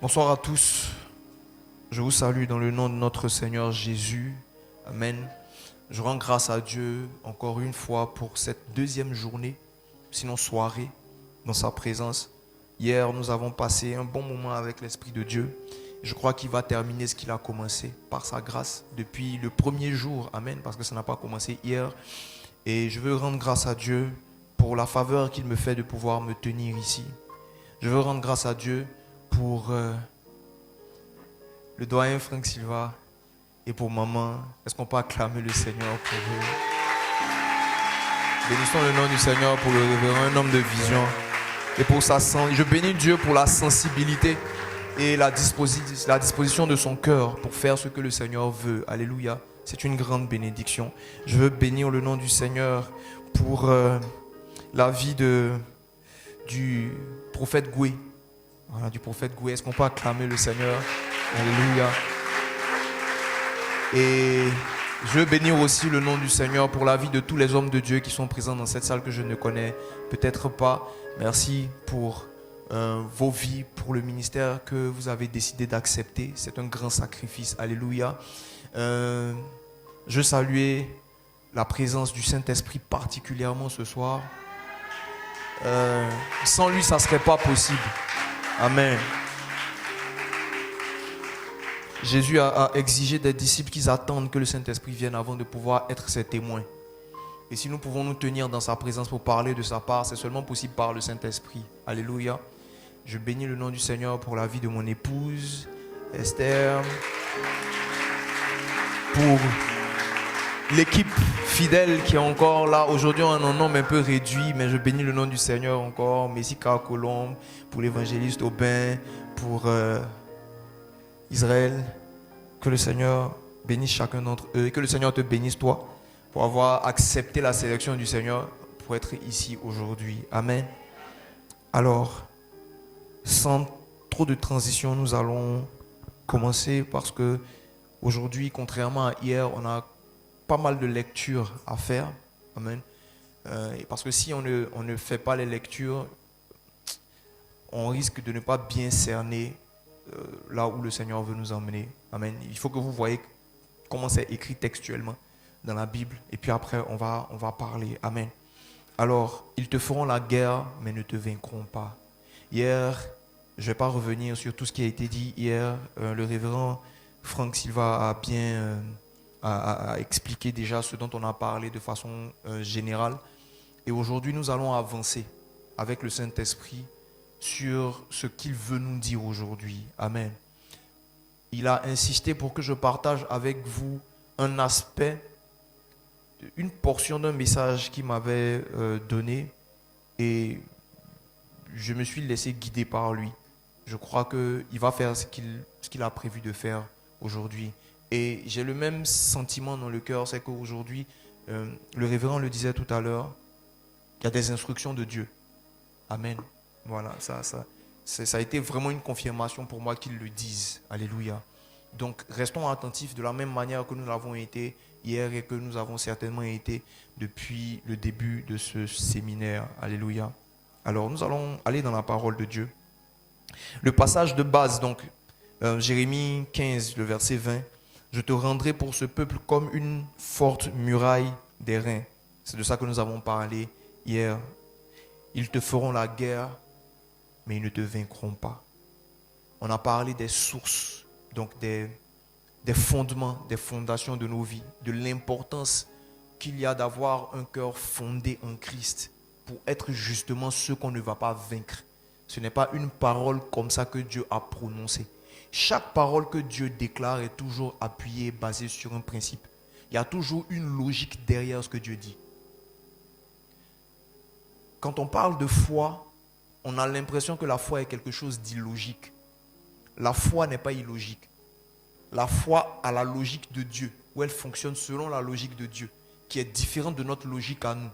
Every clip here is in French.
Bonsoir à tous. Je vous salue dans le nom de notre Seigneur Jésus. Amen. Je rends grâce à Dieu encore une fois pour cette deuxième journée, sinon soirée, dans sa présence. Hier, nous avons passé un bon moment avec l'Esprit de Dieu. Je crois qu'il va terminer ce qu'il a commencé par sa grâce depuis le premier jour. Amen. Parce que ça n'a pas commencé hier. Et je veux rendre grâce à Dieu pour la faveur qu'il me fait de pouvoir me tenir ici. Je veux rendre grâce à Dieu pour le doyen Franck Silva et pour maman. Est-ce qu'on peut acclamer le Seigneur pour eux? Bénissons le nom du Seigneur pour le révérend, un homme de vision. Et pour sa je bénis Dieu pour la sensibilité et la disposition de son cœur pour faire ce que le Seigneur veut. Alléluia. C'est une grande bénédiction. Je veux bénir le nom du Seigneur pour la vie du prophète Goué. Voilà, du prophète Goué. Est-ce qu'on peut acclamer le Seigneur? Alléluia. Et je veux bénir aussi le nom du Seigneur pour la vie de tous les hommes de Dieu qui sont présents dans cette salle que je ne connais peut-être pas. Merci pour vos vies, pour le ministère que vous avez décidé d'accepter. C'est un grand sacrifice. Alléluia. Je salue la présence du Saint-Esprit particulièrement ce soir. Sans lui, ça ne serait pas possible. Amen. Jésus a exigé des disciples qu'ils attendent que le Saint-Esprit vienne avant de pouvoir être ses témoins. Et si nous pouvons nous tenir dans sa présence pour parler de sa part, c'est seulement possible par le Saint-Esprit. Alléluia. Je bénis le nom du Seigneur pour la vie de mon épouse, Esther, pour l'équipe fidèle qui est encore là. Aujourd'hui, on a un nombre un peu réduit, mais je bénis le nom du Seigneur encore. Messika Colombe, pour l'évangéliste Aubin, pour Israël. Que le Seigneur bénisse chacun d'entre eux et que le Seigneur te bénisse toi pour avoir accepté la sélection du Seigneur pour être ici aujourd'hui. Amen. Alors, sans trop de transition, nous allons commencer parce que aujourd'hui, contrairement à hier, on a pas mal de lectures à faire. Amen. Parce que si on ne fait pas les lectures, on risque de ne pas bien cerner là où le Seigneur veut nous emmener. Amen. Il faut que vous voyez comment c'est écrit textuellement dans la Bible. Et puis après, on va parler. Amen. Alors, ils te feront la guerre, mais ne te vaincront pas. Hier, je ne vais pas revenir sur tout ce qui a été dit hier. Le révérend Franck Silva a bien a expliqué déjà ce dont on a parlé de façon générale. Et aujourd'hui, nous allons avancer avec le Saint-Esprit sur ce qu'il veut nous dire aujourd'hui. Amen. Il a insisté pour que je partage avec vous un aspect, une portion d'un message qu'il m'avait donné et je me suis laissé guider par lui. Je crois qu'il va faire ce qu'il a prévu de faire aujourd'hui. Et j'ai le même sentiment dans le cœur, c'est qu'aujourd'hui, le révérend le disait tout à l'heure, il y a des instructions de Dieu. Amen. Voilà, ça a été vraiment une confirmation pour moi qu'ils le disent. Alléluia. Donc, restons attentifs de la même manière que nous l'avons été hier et que nous avons certainement été depuis le début de ce séminaire. Alléluia. Alors, nous allons aller dans la parole de Dieu. Le passage de base, donc, Jérémie 15, le verset 20. Je te rendrai pour ce peuple comme une forte muraille d'airain. C'est de ça que nous avons parlé hier. Ils te feront la guerre, mais ils ne te vaincront pas. On a parlé des sources, donc des fondements, des fondations de nos vies, de l'importance qu'il y a d'avoir un cœur fondé en Christ pour être justement ce qu'on ne va pas vaincre. Ce n'est pas une parole comme ça que Dieu a prononcée. Chaque parole que Dieu déclare est toujours appuyée, basée sur un principe. Il y a toujours une logique derrière ce que Dieu dit. Quand on parle de foi, on a l'impression que la foi est quelque chose d'illogique. La foi n'est pas illogique. La foi a la logique de Dieu, où elle fonctionne selon la logique de Dieu, qui est différente de notre logique à nous.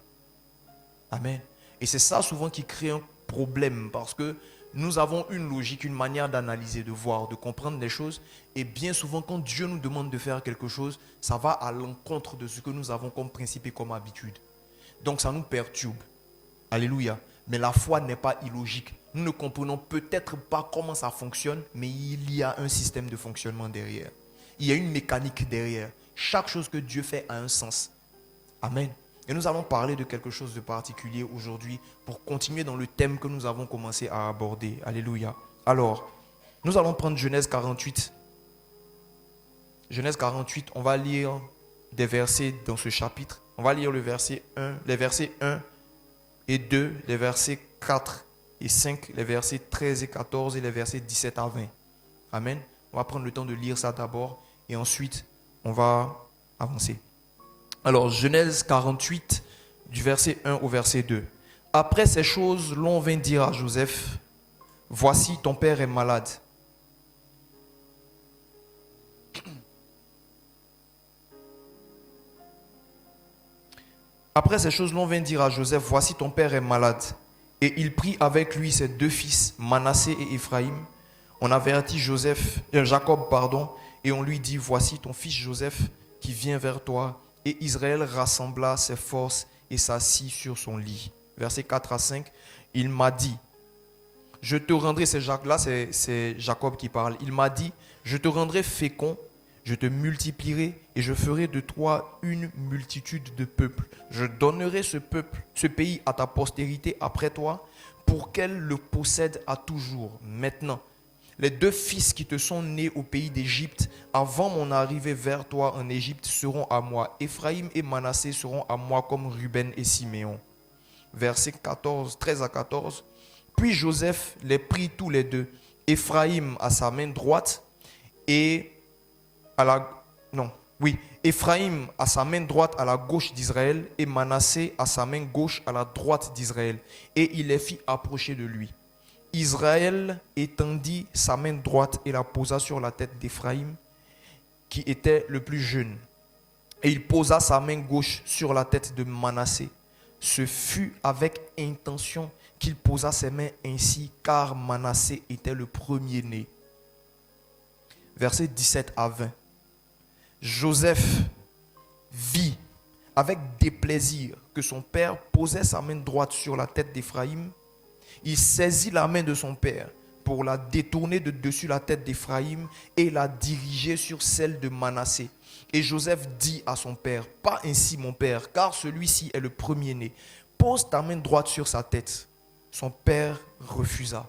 Amen. Et c'est ça souvent qui crée un problème, parce que nous avons une logique, une manière d'analyser, de voir, de comprendre les choses. Et bien souvent, quand Dieu nous demande de faire quelque chose, ça va à l'encontre de ce que nous avons comme principe et comme habitude. Donc ça nous perturbe. Alléluia. Mais la foi n'est pas illogique. Nous ne comprenons peut-être pas comment ça fonctionne, mais il y a un système de fonctionnement derrière. Il y a une mécanique derrière. Chaque chose que Dieu fait a un sens. Amen. Et nous allons parler de quelque chose de particulier aujourd'hui pour continuer dans le thème que nous avons commencé à aborder. Alléluia. Alors, nous allons prendre Genèse 48. Genèse 48, on va lire des versets dans ce chapitre. On va lire les versets 1 et 2, les versets 4 et 5, les versets 13 et 14 et les versets 17 à 20. Amen. On va prendre le temps de lire ça d'abord et ensuite on va avancer. Alors, Genèse 48, du verset 1 au verset 2. Après ces choses, l'on vint dire à Joseph, « Voici, ton père est malade. » Après ces choses, l'on vint dire à Joseph, « Voici, ton père est malade. » Et il prit avec lui ses deux fils, Manassé et Éphraïm. On avertit Jacob, et on lui dit, « Voici ton fils Joseph qui vient vers toi. » Et Israël rassembla ses forces et s'assit sur son lit. Versets 4 à 5, il m'a dit, je te rendrai, c'est Jacob qui parle, il m'a dit, je te rendrai fécond, je te multiplierai et je ferai de toi une multitude de peuples. Je donnerai ce pays à ta postérité après toi pour qu'elle le possède à toujours. Maintenant, les deux fils qui te sont nés au pays d'Égypte, avant mon arrivée vers toi en Égypte, seront à moi. Éphraïm et Manassé seront à moi comme Ruben et Siméon. Versets 13 à 14. Puis Joseph les prit tous les deux. Éphraïm à sa main droite Éphraïm à sa main droite à la gauche d'Israël et Manassé à sa main gauche à la droite d'Israël. Et il les fit approcher de lui. Israël étendit sa main droite et la posa sur la tête d'Éphraïm, qui était le plus jeune. Et il posa sa main gauche sur la tête de Manassé. Ce fut avec intention qu'il posa ses mains ainsi, car Manassé était le premier-né. Versets 17 à 20. Joseph vit avec déplaisir que son père posait sa main droite sur la tête d'Éphraïm. Il saisit la main de son père pour la détourner de dessus la tête d'Éphraïm et la diriger sur celle de Manassé. Et Joseph dit à son père, pas ainsi mon père, car celui-ci est le premier-né. Pose ta main droite sur sa tête. Son père refusa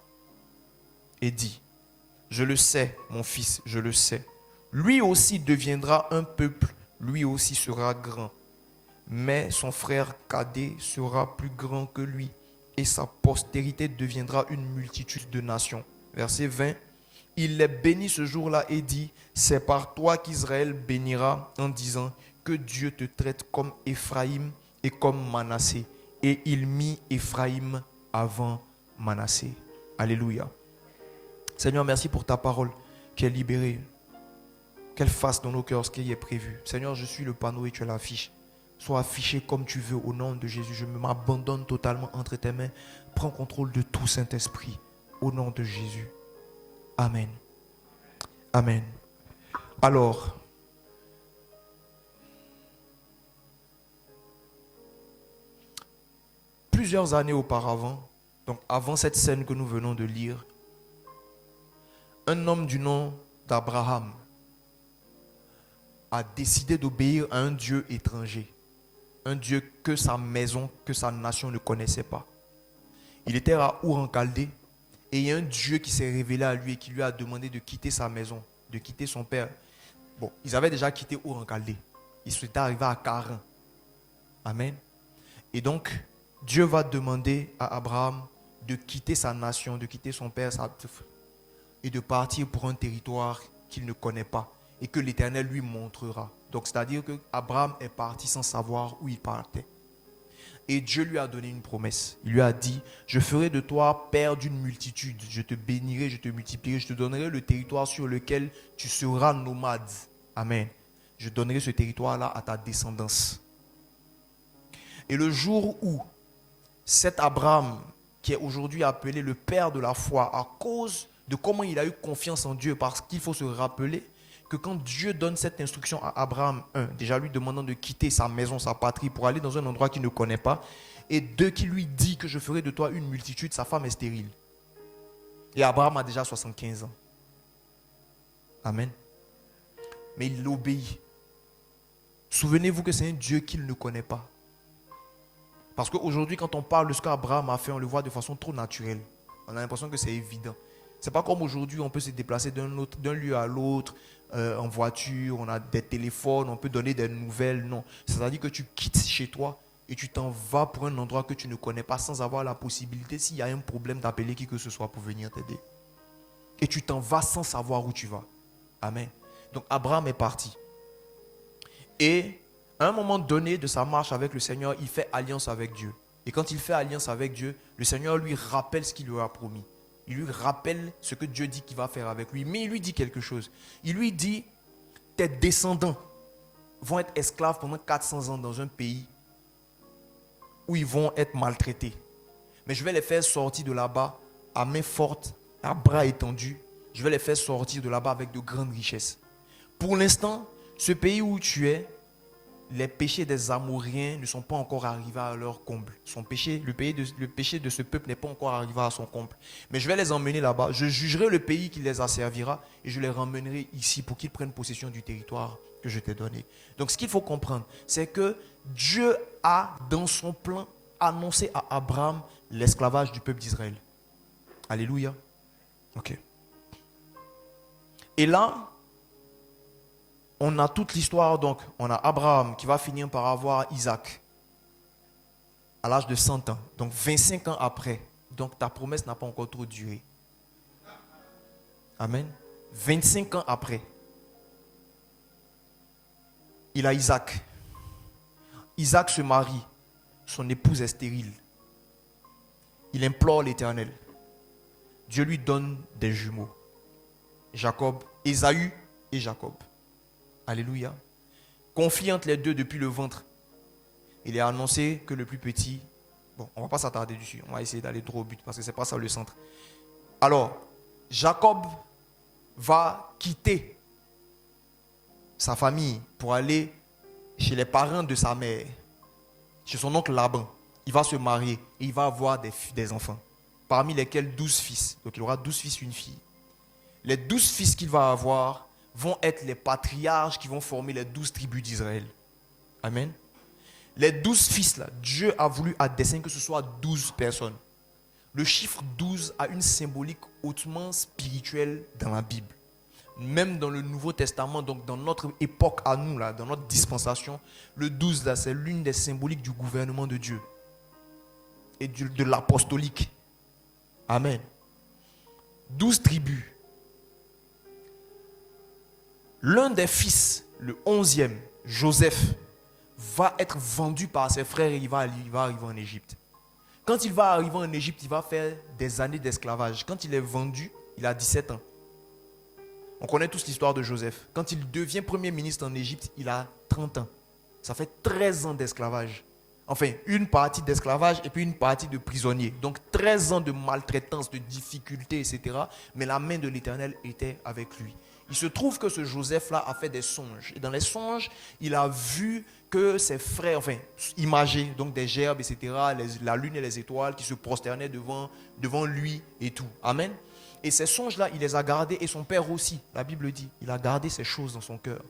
et dit, je le sais, mon fils, je le sais. Lui aussi deviendra un peuple, lui aussi sera grand. Mais son frère cadet sera plus grand que lui. Et sa postérité deviendra une multitude de nations. Verset 20. Il les bénit ce jour-là et dit, c'est par toi qu'Israël bénira en disant que Dieu te traite comme Éphraïm et comme Manassé. Et il mit Éphraïm avant Manassé. Alléluia. Seigneur, merci pour ta parole qui est libérée. Qu'elle fasse dans nos cœurs ce qui est prévu. Seigneur, je suis le panneau et tu es l'affiche. Sois affiché comme tu veux au nom de Jésus. Je m'abandonne totalement entre tes mains. Prends contrôle de tout, Saint-Esprit. Au nom de Jésus. Amen. Amen. Alors, plusieurs années auparavant, donc avant cette scène que nous venons de lire, un homme du nom d'Abraham a décidé d'obéir à un Dieu étranger. Un Dieu que sa maison, que sa nation ne connaissait pas. Il était à Our en Chaldée et il y a un Dieu qui s'est révélé à lui et qui lui a demandé de quitter sa maison, de quitter son père. Bon, ils avaient déjà quitté Our en Chaldée. Ils étaient arrivés à Charan. Amen. Et donc, Dieu va demander à Abraham de quitter sa nation, de quitter son père et de partir pour un territoire qu'il ne connaît pas et que l'Éternel lui montrera. Donc, c'est-à-dire qu'Abraham est parti sans savoir où il partait. Et Dieu lui a donné une promesse. Il lui a dit, je ferai de toi père d'une multitude. Je te bénirai, je te multiplierai, je te donnerai le territoire sur lequel tu seras nomade. Amen. Je donnerai ce territoire-là à ta descendance. Et le jour où cet Abraham, qui est aujourd'hui appelé le père de la foi, à cause de comment il a eu confiance en Dieu, parce qu'il faut se rappeler que quand Dieu donne cette instruction à Abraham, déjà lui demandant de quitter sa maison, sa patrie, pour aller dans un endroit qu'il ne connaît pas, et deux, qui lui dit que je ferai de toi une multitude, sa femme est stérile. Et Abraham a déjà 75 ans. Amen. Mais il obéit. Souvenez-vous que c'est un Dieu qu'il ne connaît pas. Parce qu'aujourd'hui, quand on parle de ce qu'Abraham a fait, on le voit de façon trop naturelle. On a l'impression que c'est évident. C'est pas comme aujourd'hui, on peut se déplacer d'un lieu à l'autre, en voiture, on a des téléphones, on peut donner des nouvelles. Non. C'est-à-dire que tu quittes chez toi et tu t'en vas pour un endroit que tu ne connais pas sans avoir la possibilité, s'il y a un problème, d'appeler qui que ce soit pour venir t'aider. Et tu t'en vas sans savoir où tu vas. Amen. Donc Abraham est parti. Et à un moment donné de sa marche avec le Seigneur, il fait alliance avec Dieu. Et quand il fait alliance avec Dieu, le Seigneur lui rappelle ce qu'il lui a promis. Il lui rappelle ce que Dieu dit qu'il va faire avec lui. Mais il lui dit quelque chose. Il lui dit, tes descendants vont être esclaves pendant 400 ans dans un pays où ils vont être maltraités. Mais je vais les faire sortir de là-bas à main forte, à bras étendus. Je vais les faire sortir de là-bas avec de grandes richesses. Pour l'instant, ce pays où tu es, les péchés des Amoréens ne sont pas encore arrivés à leur comble. Le péché de ce peuple n'est pas encore arrivé à son comble. Mais je vais les emmener là-bas. Je jugerai le pays qui les asservira et je les ramènerai ici pour qu'ils prennent possession du territoire que je t'ai donné. Donc ce qu'il faut comprendre, c'est que Dieu a dans son plan annoncé à Abraham l'esclavage du peuple d'Israël. Alléluia. Ok. Et là, on a toute l'histoire, donc on a Abraham qui va finir par avoir Isaac à l'âge de 100 ans, donc 25 ans après. Donc ta promesse n'a pas encore trop duré. Amen. 25 ans après, il a Isaac. Isaac se marie, son épouse est stérile. Il implore l'Éternel. Dieu lui donne des jumeaux. Jacob, Ésaü et Jacob. Alléluia. Conflit entre les deux depuis le ventre. Il est annoncé que le plus petit... Bon, on ne va pas s'attarder dessus. On va essayer d'aller droit au but parce que ce n'est pas ça le centre. Alors, Jacob va quitter sa famille pour aller chez les parents de sa mère, chez son oncle Laban. Il va se marier et il va avoir des enfants, parmi lesquels 12 fils. Donc il aura 12 fils et une fille. Les 12 fils qu'il va avoir vont être les patriarches qui vont former les 12 tribus d'Israël. Amen. Les 12 fils là, Dieu a voulu à dessein que ce soit 12 personnes. Le chiffre 12 a une symbolique hautement spirituelle dans la Bible. Même dans le Nouveau Testament, donc dans notre époque à nous, là, dans notre dispensation, le 12 là, c'est l'une des symboliques du gouvernement de Dieu et de l'apostolique. Amen. 12 tribus. L'un des fils, le 11e, Joseph, va être vendu par ses frères et il va arriver en Égypte. Quand il va arriver en Égypte, il va faire des années d'esclavage. Quand il est vendu, il a 17 ans. On connaît tous l'histoire de Joseph. Quand il devient premier ministre en Égypte, il a 30 ans. Ça fait 13 ans d'esclavage. Enfin, une partie d'esclavage et puis une partie de prisonnier. Donc 13 ans de maltraitance, de difficultés, etc. Mais la main de l'Éternel était avec lui. Il se trouve que ce Joseph-là a fait des songes. Et dans les songes, il a vu que ses frères, enfin, imagés, donc des gerbes, etc., la lune et les étoiles qui se prosternaient devant lui et tout. Amen. Et ces songes-là, il les a gardés et son père aussi. La Bible dit, il a gardé ces choses dans son cœur.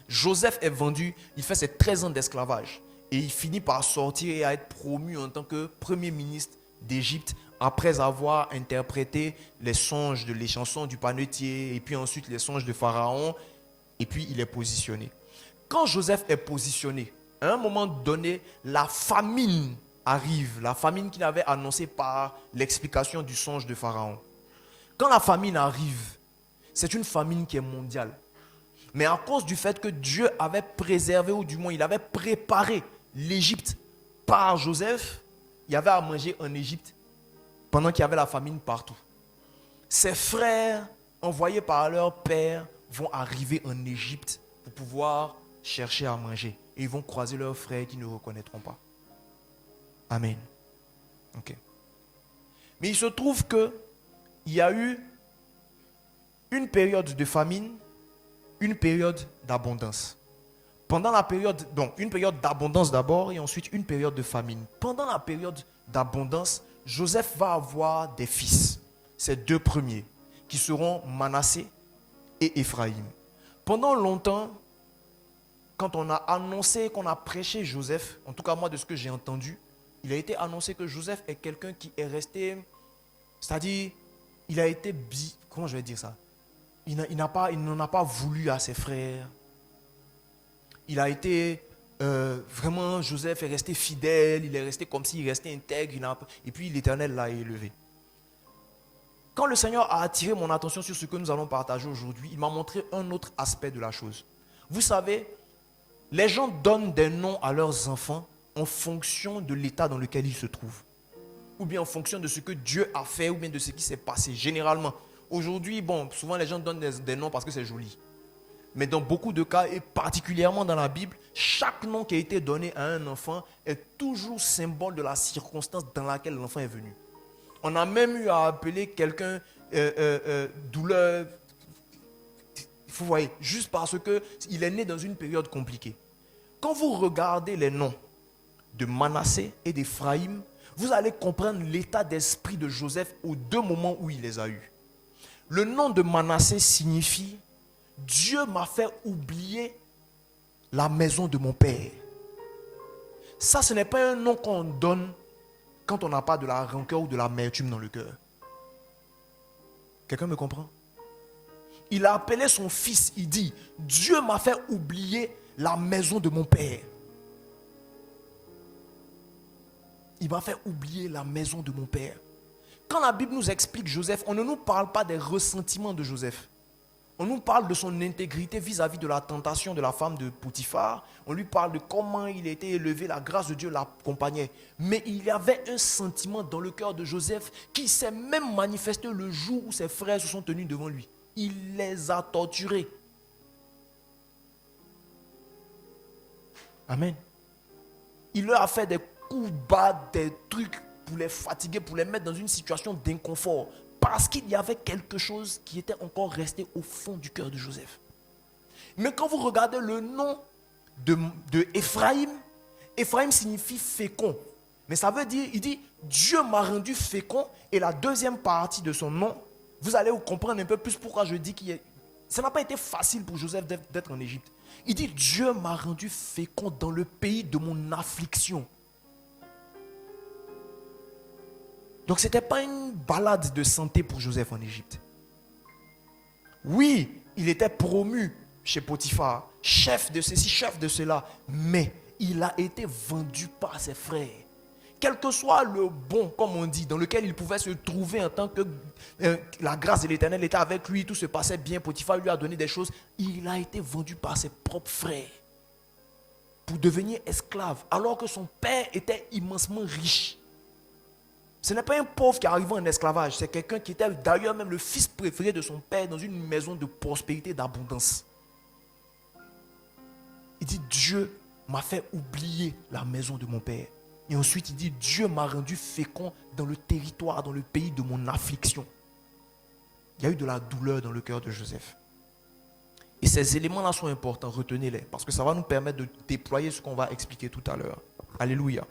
Joseph est vendu, il fait ses 13 ans d'esclavage. Et il finit par sortir et à être promu en tant que premier ministre d'Égypte après avoir interprété les songes les chansons du panetier et puis ensuite les songes de Pharaon. Et puis il est positionné. Quand Joseph est positionné, à un moment donné, la famine arrive. La famine qu'il avait annoncée par l'explication du songe de Pharaon. Quand la famine arrive, c'est une famine qui est mondiale. Mais à cause du fait que Dieu avait préservé, ou du moins il avait préparé l'Égypte par Joseph, il y avait à manger en Égypte pendant qu'il y avait la famine partout. Ses frères, envoyés par leur père, vont arriver en Égypte pour pouvoir chercher à manger. Et ils vont croiser leurs frères qui ne reconnaîtront pas. Amen. Ok. Mais il se trouve qu'il y a eu une période de famine, une période d'abondance. Pendant la période, donc une période d'abondance d'abord et ensuite une période de famine. Pendant la période d'abondance, Joseph va avoir des fils. ces deux premiers, qui seront Manassé et Éphraïm. Pendant longtemps, quand on a annoncé, qu'on a prêché Joseph, en tout cas moi de ce que j'ai entendu, il a été annoncé que Joseph est quelqu'un qui est resté, c'est-à-dire, il a été, comment je vais dire ça? Il n'en a pas voulu à ses frères. Il a été, vraiment, Joseph est resté fidèle, il est resté comme s'il restait intègre, et puis l'Éternel l'a élevé. Quand le Seigneur a attiré mon attention sur ce que nous allons partager aujourd'hui, il m'a montré un autre aspect de la chose. Vous savez, les gens donnent des noms à leurs enfants en fonction de l'état dans lequel ils se trouvent. Ou bien en fonction de ce que Dieu a fait, ou bien de ce qui s'est passé. Généralement, aujourd'hui, souvent les gens donnent des noms parce que c'est joli. Mais dans beaucoup de cas, et particulièrement dans la Bible, chaque nom qui a été donné à un enfant est toujours symbole de la circonstance dans laquelle l'enfant est venu. On a même eu à appeler quelqu'un douleur, vous voyez, juste parce qu'il est né dans une période compliquée. Quand vous regardez les noms de Manassé et d'Éphraïm, vous allez comprendre l'état d'esprit de Joseph aux deux moments où il les a eus. Le nom de Manassé signifie « Dieu m'a fait oublier la maison de mon père ». Ça, ce n'est pas un nom qu'on donne quand on n'a pas de la rancœur ou de l'amertume dans le cœur. Quelqu'un me comprend? Il a appelé son fils, il dit « Dieu m'a fait oublier la maison de mon père ». Il m'a fait oublier la maison de mon père. Quand la Bible nous explique Joseph, on ne nous parle pas des ressentiments de Joseph. On nous parle de son intégrité vis-à-vis de la tentation de la femme de Potiphar. On lui parle de comment il a été élevé, la grâce de Dieu l'accompagnait. Mais il y avait un sentiment dans le cœur de Joseph qui s'est même manifesté le jour où ses frères se sont tenus devant lui. Il les a torturés. Amen. Il leur a fait des coups bas, des trucs pour les fatiguer, pour les mettre dans une situation d'inconfort. Parce qu'il y avait quelque chose qui était encore resté au fond du cœur de Joseph. Mais quand vous regardez le nom de Éphraïm, Éphraïm signifie fécond. Mais ça veut dire, il dit, Dieu m'a rendu fécond. Et la deuxième partie de son nom, vous allez comprendre un peu plus pourquoi je dis ça n'a pas été facile pour Joseph d'être en Égypte. Il dit, Dieu m'a rendu fécond dans le pays de mon affliction. Donc ce n'était pas une balade de santé pour Joseph en Égypte. Oui, il était promu chez Potiphar, chef de ceci, chef de cela, mais il a été vendu par ses frères. Quel que soit le bon, comme on dit, dans lequel il pouvait se trouver en tant que la grâce de l'Éternel était avec lui, tout se passait bien, Potiphar lui a donné des choses, il a été vendu par ses propres frères pour devenir esclave, alors que son père était immensement riche. Ce n'est pas un pauvre qui arrive en esclavage, c'est quelqu'un qui était d'ailleurs même le fils préféré de son père dans une maison de prospérité, d'abondance. Il dit, Dieu m'a fait oublier la maison de mon père. Et ensuite il dit, Dieu m'a rendu fécond dans le territoire, dans le pays de mon affliction. Il y a eu de la douleur dans le cœur de Joseph. Et ces éléments-là sont importants, retenez-les, parce que ça va nous permettre de déployer ce qu'on va expliquer tout à l'heure. Alléluia.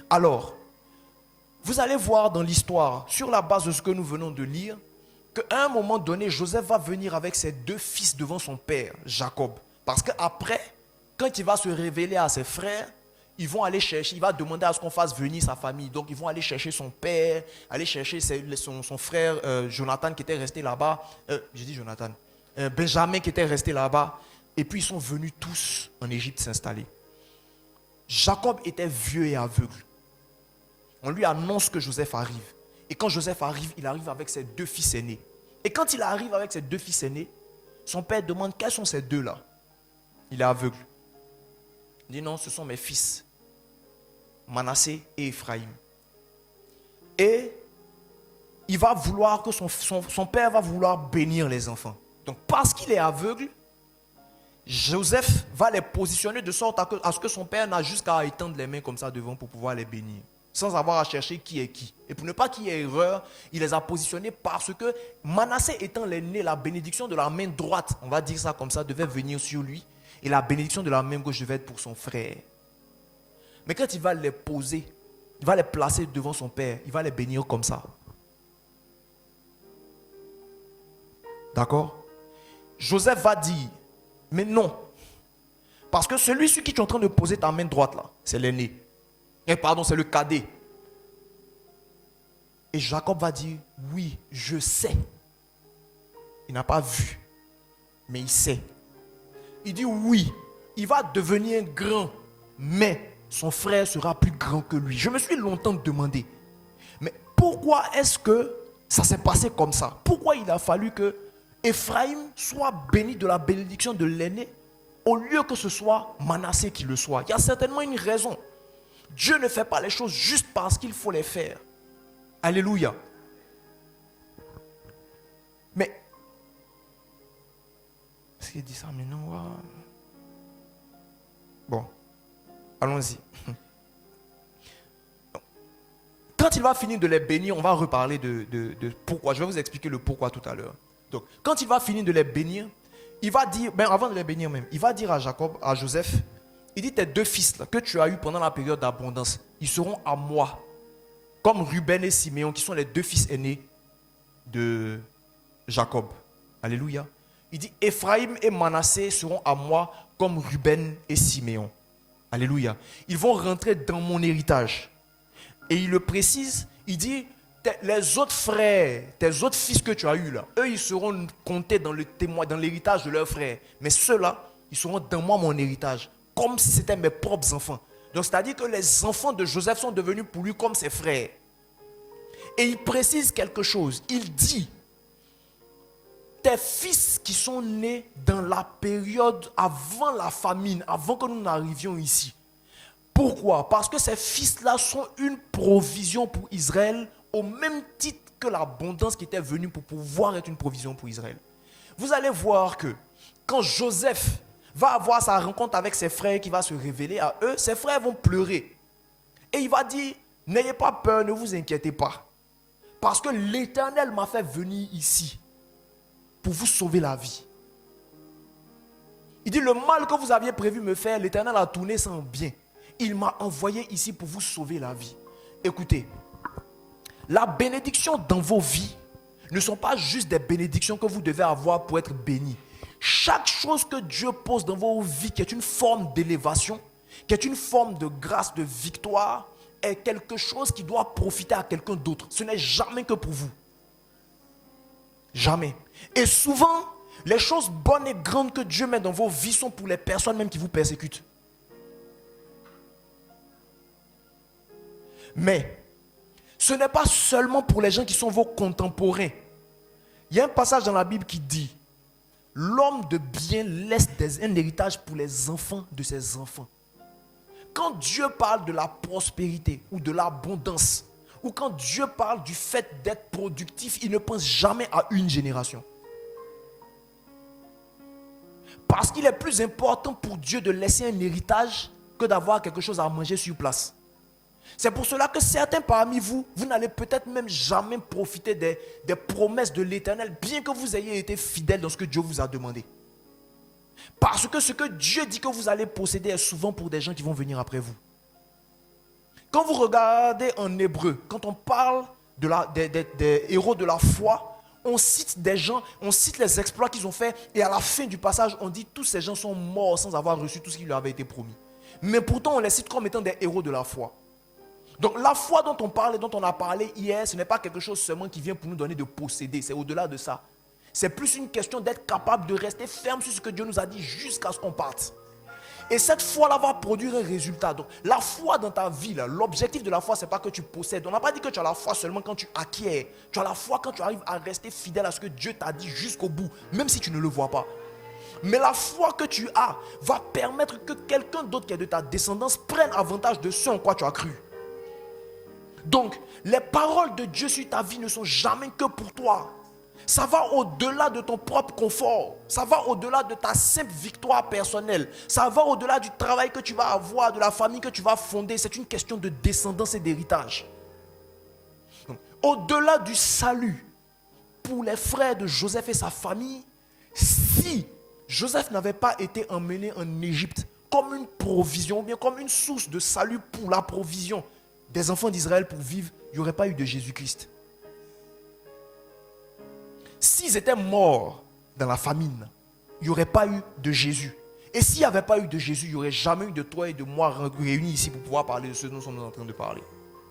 Alors, vous allez voir dans l'histoire, sur la base de ce que nous venons de lire, qu'à un moment donné, Joseph va venir avec ses deux fils devant son père, Jacob. Parce qu'après, quand il va se révéler à ses frères, ils vont aller chercher, il va demander à ce qu'on fasse venir sa famille. Donc ils vont aller chercher son père, aller chercher son frère Jonathan qui était resté là-bas. J'ai dit Jonathan. Benjamin qui était resté là-bas. Et puis ils sont venus tous en Égypte s'installer. Jacob était vieux et aveugle. On lui annonce que Joseph arrive. Et quand Joseph arrive, il arrive avec ses deux fils aînés. Et quand il arrive avec ses deux fils aînés, son père demande quels sont ces deux-là. Il est aveugle. Il dit non, ce sont mes fils, Manassé et Éphraïm. Et il va vouloir que son père va vouloir bénir les enfants. Donc parce qu'il est aveugle, Joseph va les positionner de sorte à ce que son père n'a jusqu'à étendre les mains comme ça devant pour pouvoir les bénir. Sans avoir à chercher qui est qui. Et pour ne pas qu'il y ait erreur, il les a positionnés parce que Manassé étant l'aîné, la bénédiction de la main droite, on va dire ça comme ça, devait venir sur lui. Et la bénédiction de la main gauche devait être pour son frère. Mais quand il va les poser, il va les placer devant son père, il va les bénir comme ça. D'accord? Joseph va dire, mais non. Parce que celui sur qui tu es en train de poser ta main droite là, c'est l'aîné. Pardon, c'est le cadet. Et Jacob va dire, oui, je sais. Il n'a pas vu, mais il sait. Il dit oui, il va devenir grand, mais son frère sera plus grand que lui. Je me suis longtemps demandé, mais pourquoi est-ce que ça s'est passé comme ça? Pourquoi il a fallu que Ephraïm soit béni de la bénédiction de l'aîné au lieu que ce soit Manassé qui le soit? Il y a certainement une raison. Dieu ne fait pas les choses juste parce qu'il faut les faire. Alléluia. Mais, est-ce qu'il dit ça maintenant? Bon, allons-y. Quand il va finir de les bénir, on va reparler de pourquoi. Je vais vous expliquer le pourquoi tout à l'heure. Donc, quand il va finir de les bénir, il va dire, avant de les bénir même, il va dire à Jacob, à Joseph, il dit, tes deux fils là, que tu as eus pendant la période d'abondance, ils seront à moi. Comme Ruben et Siméon, qui sont les deux fils aînés de Jacob. Alléluia. Il dit, Ephraïm et Manassé seront à moi comme Ruben et Siméon. Alléluia. Ils vont rentrer dans mon héritage. Et il le précise, il dit, les autres frères, tes autres fils que tu as eus là, eux ils seront comptés dans le témoin, dans l'héritage de leurs frères. Mais ceux-là, ils seront dans moi mon héritage, comme si c'était mes propres enfants. Donc c'est-à-dire que les enfants de Joseph sont devenus pour lui comme ses frères. Et il précise quelque chose. Il dit, tes fils qui sont nés dans la période avant la famine, avant que nous n'arrivions ici. Pourquoi? Parce que ces fils-là sont une provision pour Israël au même titre que l'abondance qui était venue pour pouvoir être une provision pour Israël. Vous allez voir que quand Joseph va avoir sa rencontre avec ses frères qui va se révéler à eux, ses frères vont pleurer. Et il va dire, n'ayez pas peur, ne vous inquiétez pas. Parce que l'Éternel m'a fait venir ici pour vous sauver la vie. Il dit, le mal que vous aviez prévu me faire, l'Éternel a tourné ça en bien. Il m'a envoyé ici pour vous sauver la vie. Écoutez, la bénédiction dans vos vies ne sont pas juste des bénédictions que vous devez avoir pour être bénis. Chaque chose que Dieu pose dans vos vies, qui est une forme d'élévation, qui est une forme de grâce, de victoire, est quelque chose qui doit profiter à quelqu'un d'autre. Ce n'est jamais que pour vous. Jamais. Et souvent, les choses bonnes et grandes que Dieu met dans vos vies sont pour les personnes même qui vous persécutent. Mais ce n'est pas seulement pour les gens qui sont vos contemporains. Il y a un passage dans la Bible qui dit, l'homme de bien laisse un héritage pour les enfants de ses enfants. Quand Dieu parle de la prospérité ou de l'abondance, ou quand Dieu parle du fait d'être productif, il ne pense jamais à une génération. Parce qu'il est plus important pour Dieu de laisser un héritage que d'avoir quelque chose à manger sur place. C'est pour cela que certains parmi vous, vous n'allez peut-être même jamais profiter des promesses de l'Éternel, bien que vous ayez été fidèles dans ce que Dieu vous a demandé. Parce que ce que Dieu dit que vous allez posséder est souvent pour des gens qui vont venir après vous. Quand vous regardez en hébreu, quand on parle des héros de la foi, on cite des gens, on cite les exploits qu'ils ont faits, et à la fin du passage, on dit tous ces gens sont morts sans avoir reçu tout ce qui leur avait été promis. Mais pourtant, on les cite comme étant des héros de la foi. Donc la foi dont on parle et dont on a parlé hier, ce n'est pas quelque chose seulement qui vient pour nous donner de posséder, c'est au-delà de ça. C'est plus une question d'être capable de rester ferme sur ce que Dieu nous a dit jusqu'à ce qu'on parte. Et cette foi-là va produire un résultat. Donc la foi dans ta vie, là, l'objectif de la foi, ce n'est pas que tu possèdes. On n'a pas dit que tu as la foi seulement quand tu acquiers. Tu as la foi quand tu arrives à rester fidèle à ce que Dieu t'a dit jusqu'au bout, même si tu ne le vois pas. Mais la foi que tu as va permettre que quelqu'un d'autre qui est de ta descendance prenne avantage de ce en quoi tu as cru. Donc, les paroles de Dieu sur ta vie ne sont jamais que pour toi. Ça va au-delà de ton propre confort. Ça va au-delà de ta simple victoire personnelle. Ça va au-delà du travail que tu vas avoir, de la famille que tu vas fonder. C'est une question de descendance et d'héritage. Donc, au-delà du salut, pour les frères de Joseph et sa famille, si Joseph n'avait pas été emmené en Égypte comme une provision, ou bien comme une source de salut pour la provision des enfants d'Israël pour vivre, il n'y aurait pas eu de Jésus-Christ. S'ils étaient morts dans la famine, il n'y aurait pas eu de Jésus. Et s'il n'y avait pas eu de Jésus, il n'y aurait jamais eu de toi et de moi réunis ici pour pouvoir parler de ce dont nous sommes en train de parler.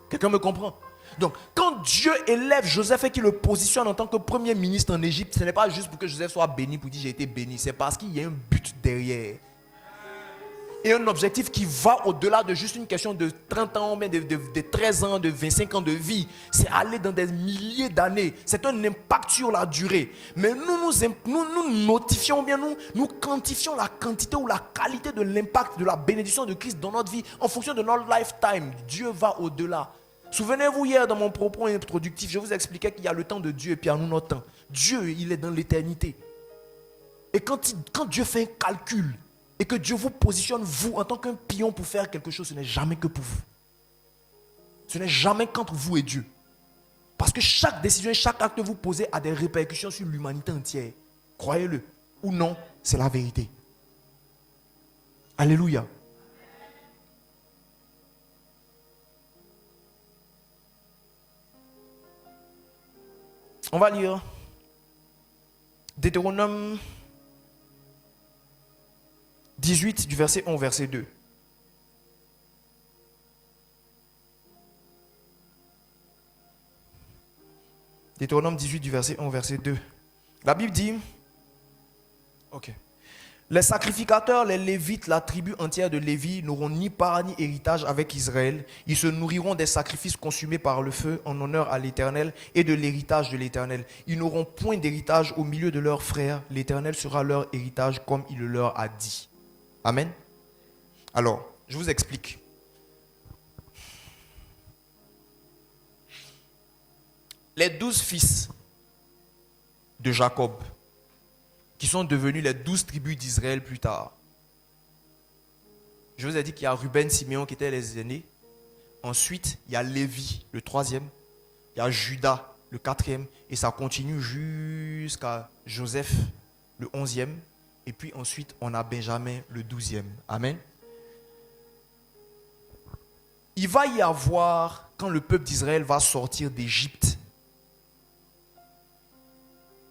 Quelqu'un me comprend? Donc, quand Dieu élève Joseph et qu'il le positionne en tant que premier ministre en Égypte, ce n'est pas juste pour que Joseph soit béni, pour dire j'ai été béni. C'est parce qu'il y a un but derrière. Et un objectif qui va au-delà de juste une question de 30 ans, mais de 13 ans, de 25 ans de vie. C'est aller dans des milliers d'années. C'est un impact sur la durée. Mais nous notifions bien, nous quantifions la quantité ou la qualité de l'impact de la bénédiction de Christ dans notre vie en fonction de notre lifetime. Dieu va au-delà. Souvenez-vous, hier dans mon propos introductif, je vous expliquais qu'il y a le temps de Dieu et puis à nous notre temps. Dieu, il est dans l'éternité. Et quand Dieu fait un calcul, et que Dieu vous positionne, vous, en tant qu'un pion pour faire quelque chose, ce n'est jamais que pour vous. Ce n'est jamais qu'entre vous et Dieu. Parce que chaque décision, chaque acte que vous posez a des répercussions sur l'humanité entière. Croyez-le. Ou non, c'est la vérité. Alléluia. On va lire Deutéronome 18 du verset 1 au verset 2. Deutéronome 18 du verset 1 au verset 2. La Bible dit, ok, les sacrificateurs, les Lévites, la tribu entière de Lévi n'auront ni part ni héritage avec Israël. Ils se nourriront des sacrifices consumés par le feu en honneur à l'Éternel et de l'héritage de l'Éternel. Ils n'auront point d'héritage au milieu de leurs frères. L'Éternel sera leur héritage comme il le leur a dit. Amen. Alors, je vous explique. Les 12 fils de Jacob, qui sont devenus les 12 tribus d'Israël plus tard. Je vous ai dit qu'il y a Ruben, Siméon qui étaient les aînés. Ensuite, il y a Lévi, le 3e. Il y a Judas, le 4e. Et ça continue jusqu'à Joseph, le 11e. Et puis ensuite, on a Benjamin, le 12e. Amen. Il va y avoir, quand le peuple d'Israël va sortir d'Égypte,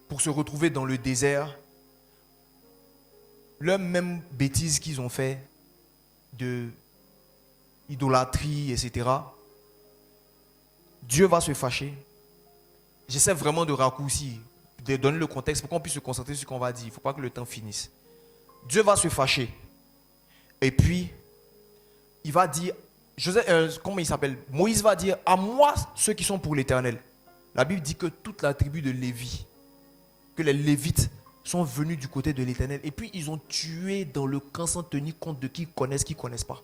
pour se retrouver dans le désert, leur même bêtise qu'ils ont fait de idolâtrie, etc. Dieu va se fâcher. J'essaie vraiment de raccourcir, de donner le contexte pour qu'on puisse se concentrer sur ce qu'on va dire. Il ne faut pas que le temps finisse. Dieu va se fâcher. Et puis, il va dire, comment il s'appelle? Moïse va dire, à moi ceux qui sont pour l'Éternel. La Bible dit que toute la tribu de Lévi, que les Lévites sont venus du côté de l'Éternel. Et puis, ils ont tué dans le camp sans tenir compte de qui connaissent, qui ne connaissent pas.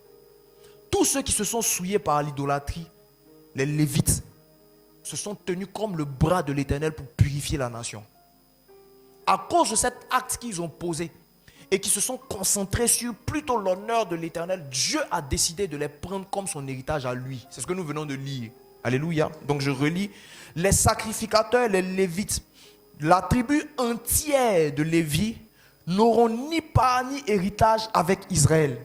Tous ceux qui se sont souillés par l'idolâtrie, les Lévites, se sont tenus comme le bras de l'Éternel pour purifier la nation. À cause de cet acte qu'ils ont posé et qui se sont concentrés sur plutôt l'honneur de l'Éternel, Dieu a décidé de les prendre comme son héritage à lui. C'est ce que nous venons de lire. Alléluia. Donc je relis. Les sacrificateurs, les Lévites, la tribu entière de Lévi n'auront ni part ni héritage avec Israël.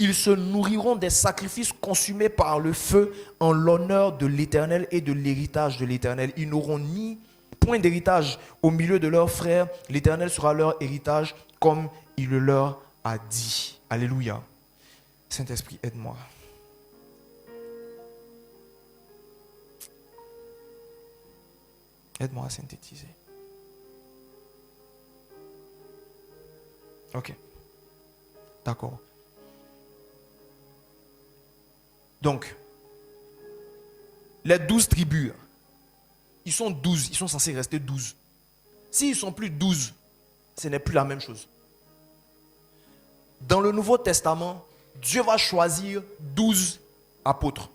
Ils se nourriront des sacrifices consumés par le feu en l'honneur de l'Éternel et de l'héritage de l'Éternel. Ils n'auront ni point d'héritage au milieu de leurs frères. L'Éternel sera leur héritage comme il le leur a dit. Alléluia. Saint-Esprit, aide-moi. Aide-moi à synthétiser. Ok. D'accord. Donc, les 12 tribus, ils sont 12, ils sont censés rester 12. S'ils ne sont plus 12, ce n'est plus la même chose. Dans le Nouveau Testament, Dieu va choisir 12 apôtres.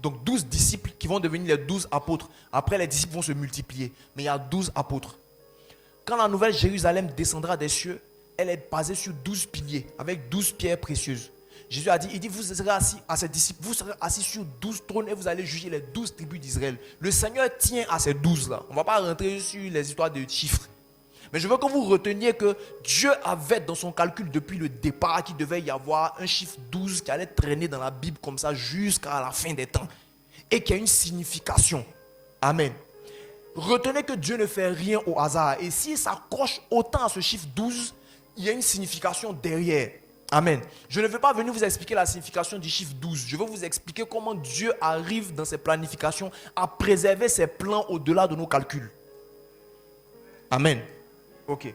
Donc 12 disciples qui vont devenir les 12 apôtres. Après, les disciples vont se multiplier. Mais il y a 12 apôtres. Quand la nouvelle Jérusalem descendra des cieux, elle est basée sur 12 piliers, avec 12 pierres précieuses. Jésus a dit, il dit, vous serez assis à ses disciples, vous serez assis sur 12 trônes et vous allez juger les 12 tribus d'Israël. Le Seigneur tient à ces 12-là. On ne va pas rentrer sur les histoires de chiffres. Mais je veux que vous reteniez que Dieu avait dans son calcul depuis le départ qu'il devait y avoir un chiffre 12 qui allait traîner dans la Bible comme ça jusqu'à la fin des temps. Et qui a une signification. Amen. retenez que Dieu ne fait rien au hasard. Et s'il s'accroche autant à ce chiffre 12, il y a une signification derrière. Amen. Je ne vais pas venir vous expliquer la signification du chiffre 12. Je vais vous expliquer comment Dieu arrive dans ses planifications à préserver ses plans au-delà de nos calculs. Amen. Ok.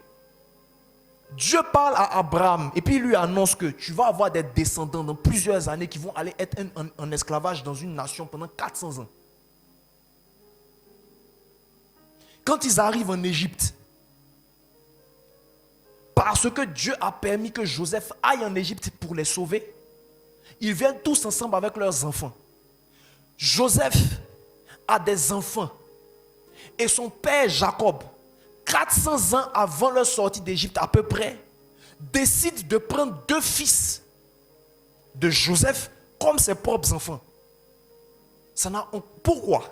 Dieu parle à Abraham et puis il lui annonce que tu vas avoir des descendants dans plusieurs années qui vont aller être en esclavage dans une nation pendant 400 ans. Quand ils arrivent en Égypte, parce que Dieu a permis que Joseph aille en Égypte pour les sauver, ils viennent tous ensemble avec leurs enfants. Joseph a des enfants et son père Jacob, 400 ans avant leur sortie d'Égypte à peu près, décide de prendre 2 fils de Joseph comme ses propres enfants. Pourquoi?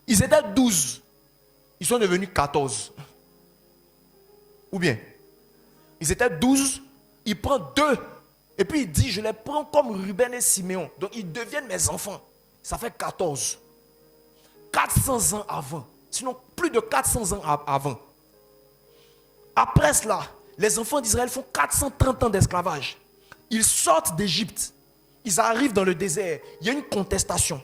Ils étaient 12, ils sont devenus 14. Ou bien, ils étaient 12, il prend 2, et puis il dit, je les prends comme Ruben et Siméon. Donc ils deviennent mes enfants. Ça fait 14. 400 ans avant. Sinon, plus de 400 ans avant. Après cela, les enfants d'Israël font 430 ans d'esclavage. Ils sortent d'Égypte. Ils arrivent dans le désert. Il y a une contestation.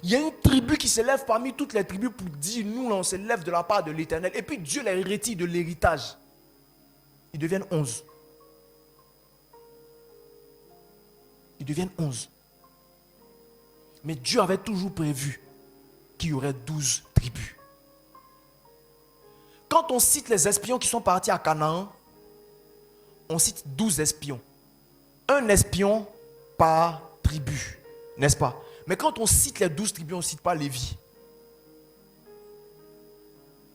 Il y a une tribu qui s'élève parmi toutes les tribus pour dire, nous, on s'élève de la part de l'Éternel. Et puis Dieu les retire de l'héritage. Ils deviennent 11. Ils deviennent 11. Mais Dieu avait toujours prévu qu'il y aurait 12 tribus. Quand on cite les espions qui sont partis à Canaan, on cite 12 espions. Un espion par tribu, n'est-ce pas? Mais quand on cite les 12 tribus, on ne cite pas Lévi.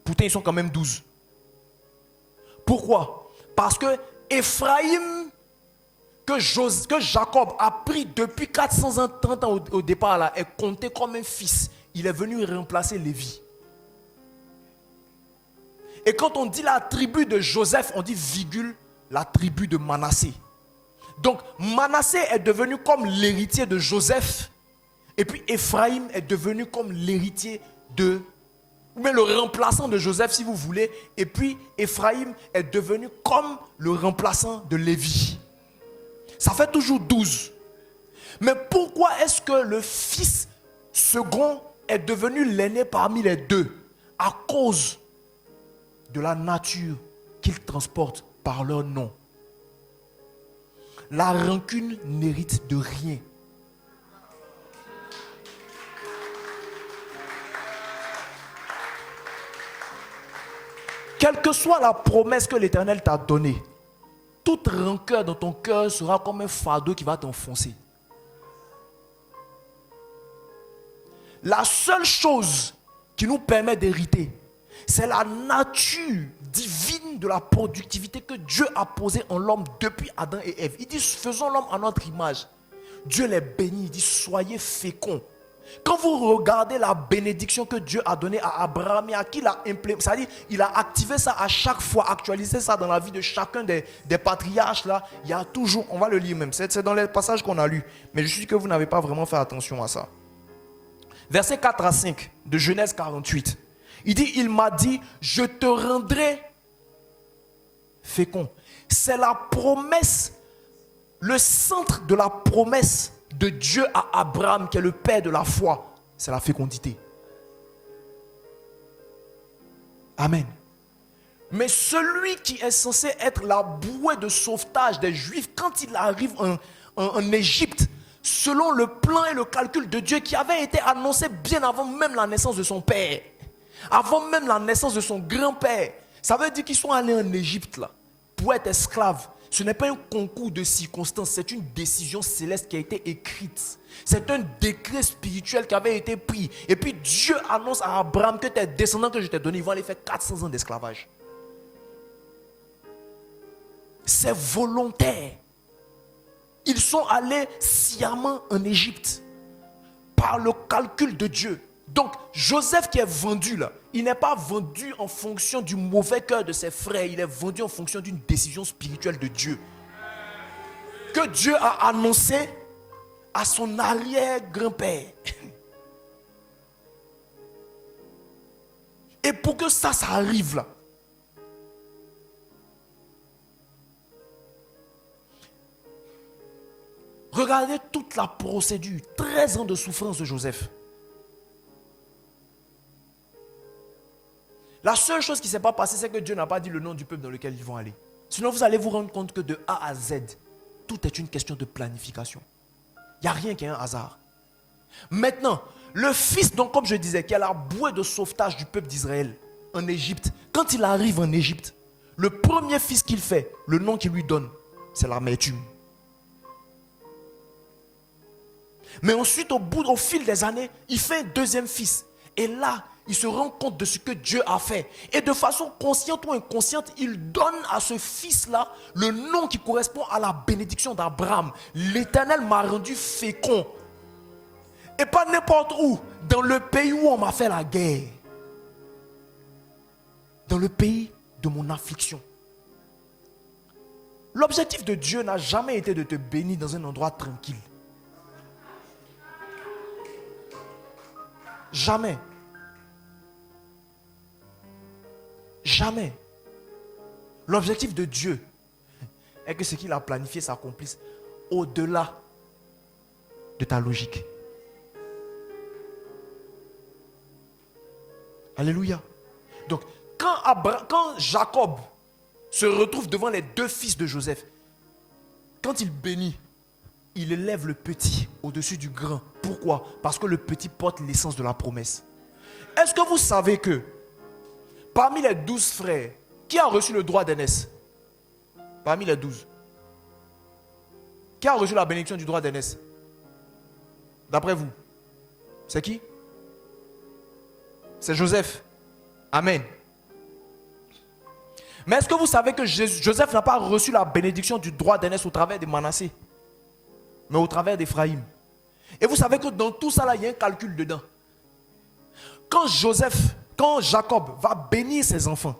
Pourtant, ils sont quand même 12. Pourquoi? Parce que Ephraïm, que Jacob a pris depuis 430 ans au départ, là, est compté comme un fils. Il est venu remplacer Lévi. Et quand on dit la tribu de Joseph, on dit virgule, la tribu de Manassé. Donc Manassé est devenu comme l'héritier de Joseph. Et puis Ephraïm est devenu comme l'héritier ou bien le remplaçant de Joseph si vous voulez. Et puis Ephraïm est devenu comme le remplaçant de Lévi. Ça fait toujours 12. Mais pourquoi est-ce que le fils second est devenu l'aîné parmi les deux? À cause de la nature qu'ils transportent par leur nom. La rancune n'hérite de rien. Quelle que soit la promesse que l'Éternel t'a donnée, toute rancœur dans ton cœur sera comme un fardeau qui va t'enfoncer. La seule chose qui nous permet d'hériter, c'est la nature divine de la productivité que Dieu a posée en l'homme depuis Adam et Ève. Il dit, faisons l'homme à notre image. Dieu les bénit, il dit, soyez féconds. Quand vous regardez la bénédiction que Dieu a donnée à Abraham et à qui il a implémenté, c'est-à-dire il a activé ça à chaque fois, actualisé ça dans la vie de chacun des patriarches là, il y a toujours, on va le lire même, c'est dans les passages qu'on a lus, mais je suis sûr que vous n'avez pas vraiment fait attention à ça. Versets 4 à 5 de Genèse 48. Il dit, il m'a dit, je te rendrai fécond. C'est la promesse, le centre de la promesse de Dieu à Abraham, qui est le père de la foi, c'est la fécondité. Amen. Mais celui qui est censé être la bouée de sauvetage des Juifs, quand il arrive en Égypte, selon le plan et le calcul de Dieu qui avait été annoncé bien avant même la naissance de son père, avant même la naissance de son grand-père, ça veut dire qu'ils sont allés en Égypte là, pour être esclaves. Ce n'est pas un concours de circonstances, c'est une décision céleste qui a été écrite. C'est un décret spirituel qui avait été pris. Et puis Dieu annonce à Abraham que tes descendants que je t'ai donnés, ils vont aller faire 400 ans d'esclavage. C'est volontaire. Ils sont allés sciemment en Égypte par le calcul de Dieu. Donc Joseph qui est vendu là, il n'est pas vendu en fonction du mauvais cœur de ses frères, il est vendu en fonction d'une décision spirituelle de Dieu. Que Dieu a annoncé à son arrière-grand-père. Et pour que ça arrive là, regardez toute la procédure, 13 ans de souffrance de Joseph. La seule chose qui ne s'est pas passée, c'est que Dieu n'a pas dit le nom du peuple dans lequel ils vont aller. Sinon, vous allez vous rendre compte que de A à Z, tout est une question de planification. Il n'y a rien qui est un hasard. Maintenant, le fils, donc comme je disais, qui a la bouée de sauvetage du peuple d'Israël en Égypte, quand il arrive en Égypte, le premier fils qu'il fait, le nom qu'il lui donne, c'est l'amertume. Mais ensuite, au fil des années, il fait un deuxième fils. Et là, il se rend compte de ce que Dieu a fait. Et de façon consciente ou inconsciente, il donne à ce fils-là le nom qui correspond à la bénédiction d'Abraham. L'Éternel m'a rendu fécond. Et pas n'importe où, dans le pays où on m'a fait la guerre. Dans le pays de mon affliction. L'objectif de Dieu n'a jamais été de te bénir dans un endroit tranquille. Jamais. Jamais. L'objectif de Dieu est que ce qu'il a planifié s'accomplisse au-delà de ta logique. Alléluia. Donc, quand Jacob se retrouve devant les deux fils de Joseph, quand il bénit, il élève le petit au-dessus du grand. Pourquoi? Parce que le petit porte l'essence de la promesse. Est-ce que vous savez que parmi les 12 frères, qui a reçu le droit d'aînesse? Parmi les 12. Qui a reçu la bénédiction du droit d'aînesse? D'après vous? C'est qui? C'est Joseph. Amen. Mais est-ce que vous savez que Joseph n'a pas reçu la bénédiction du droit d'aînesse au travers de Manassé, mais au travers d'Éphraïm? Et vous savez que dans tout ça là, il y a un calcul dedans. Quand Jacob va bénir ses enfants,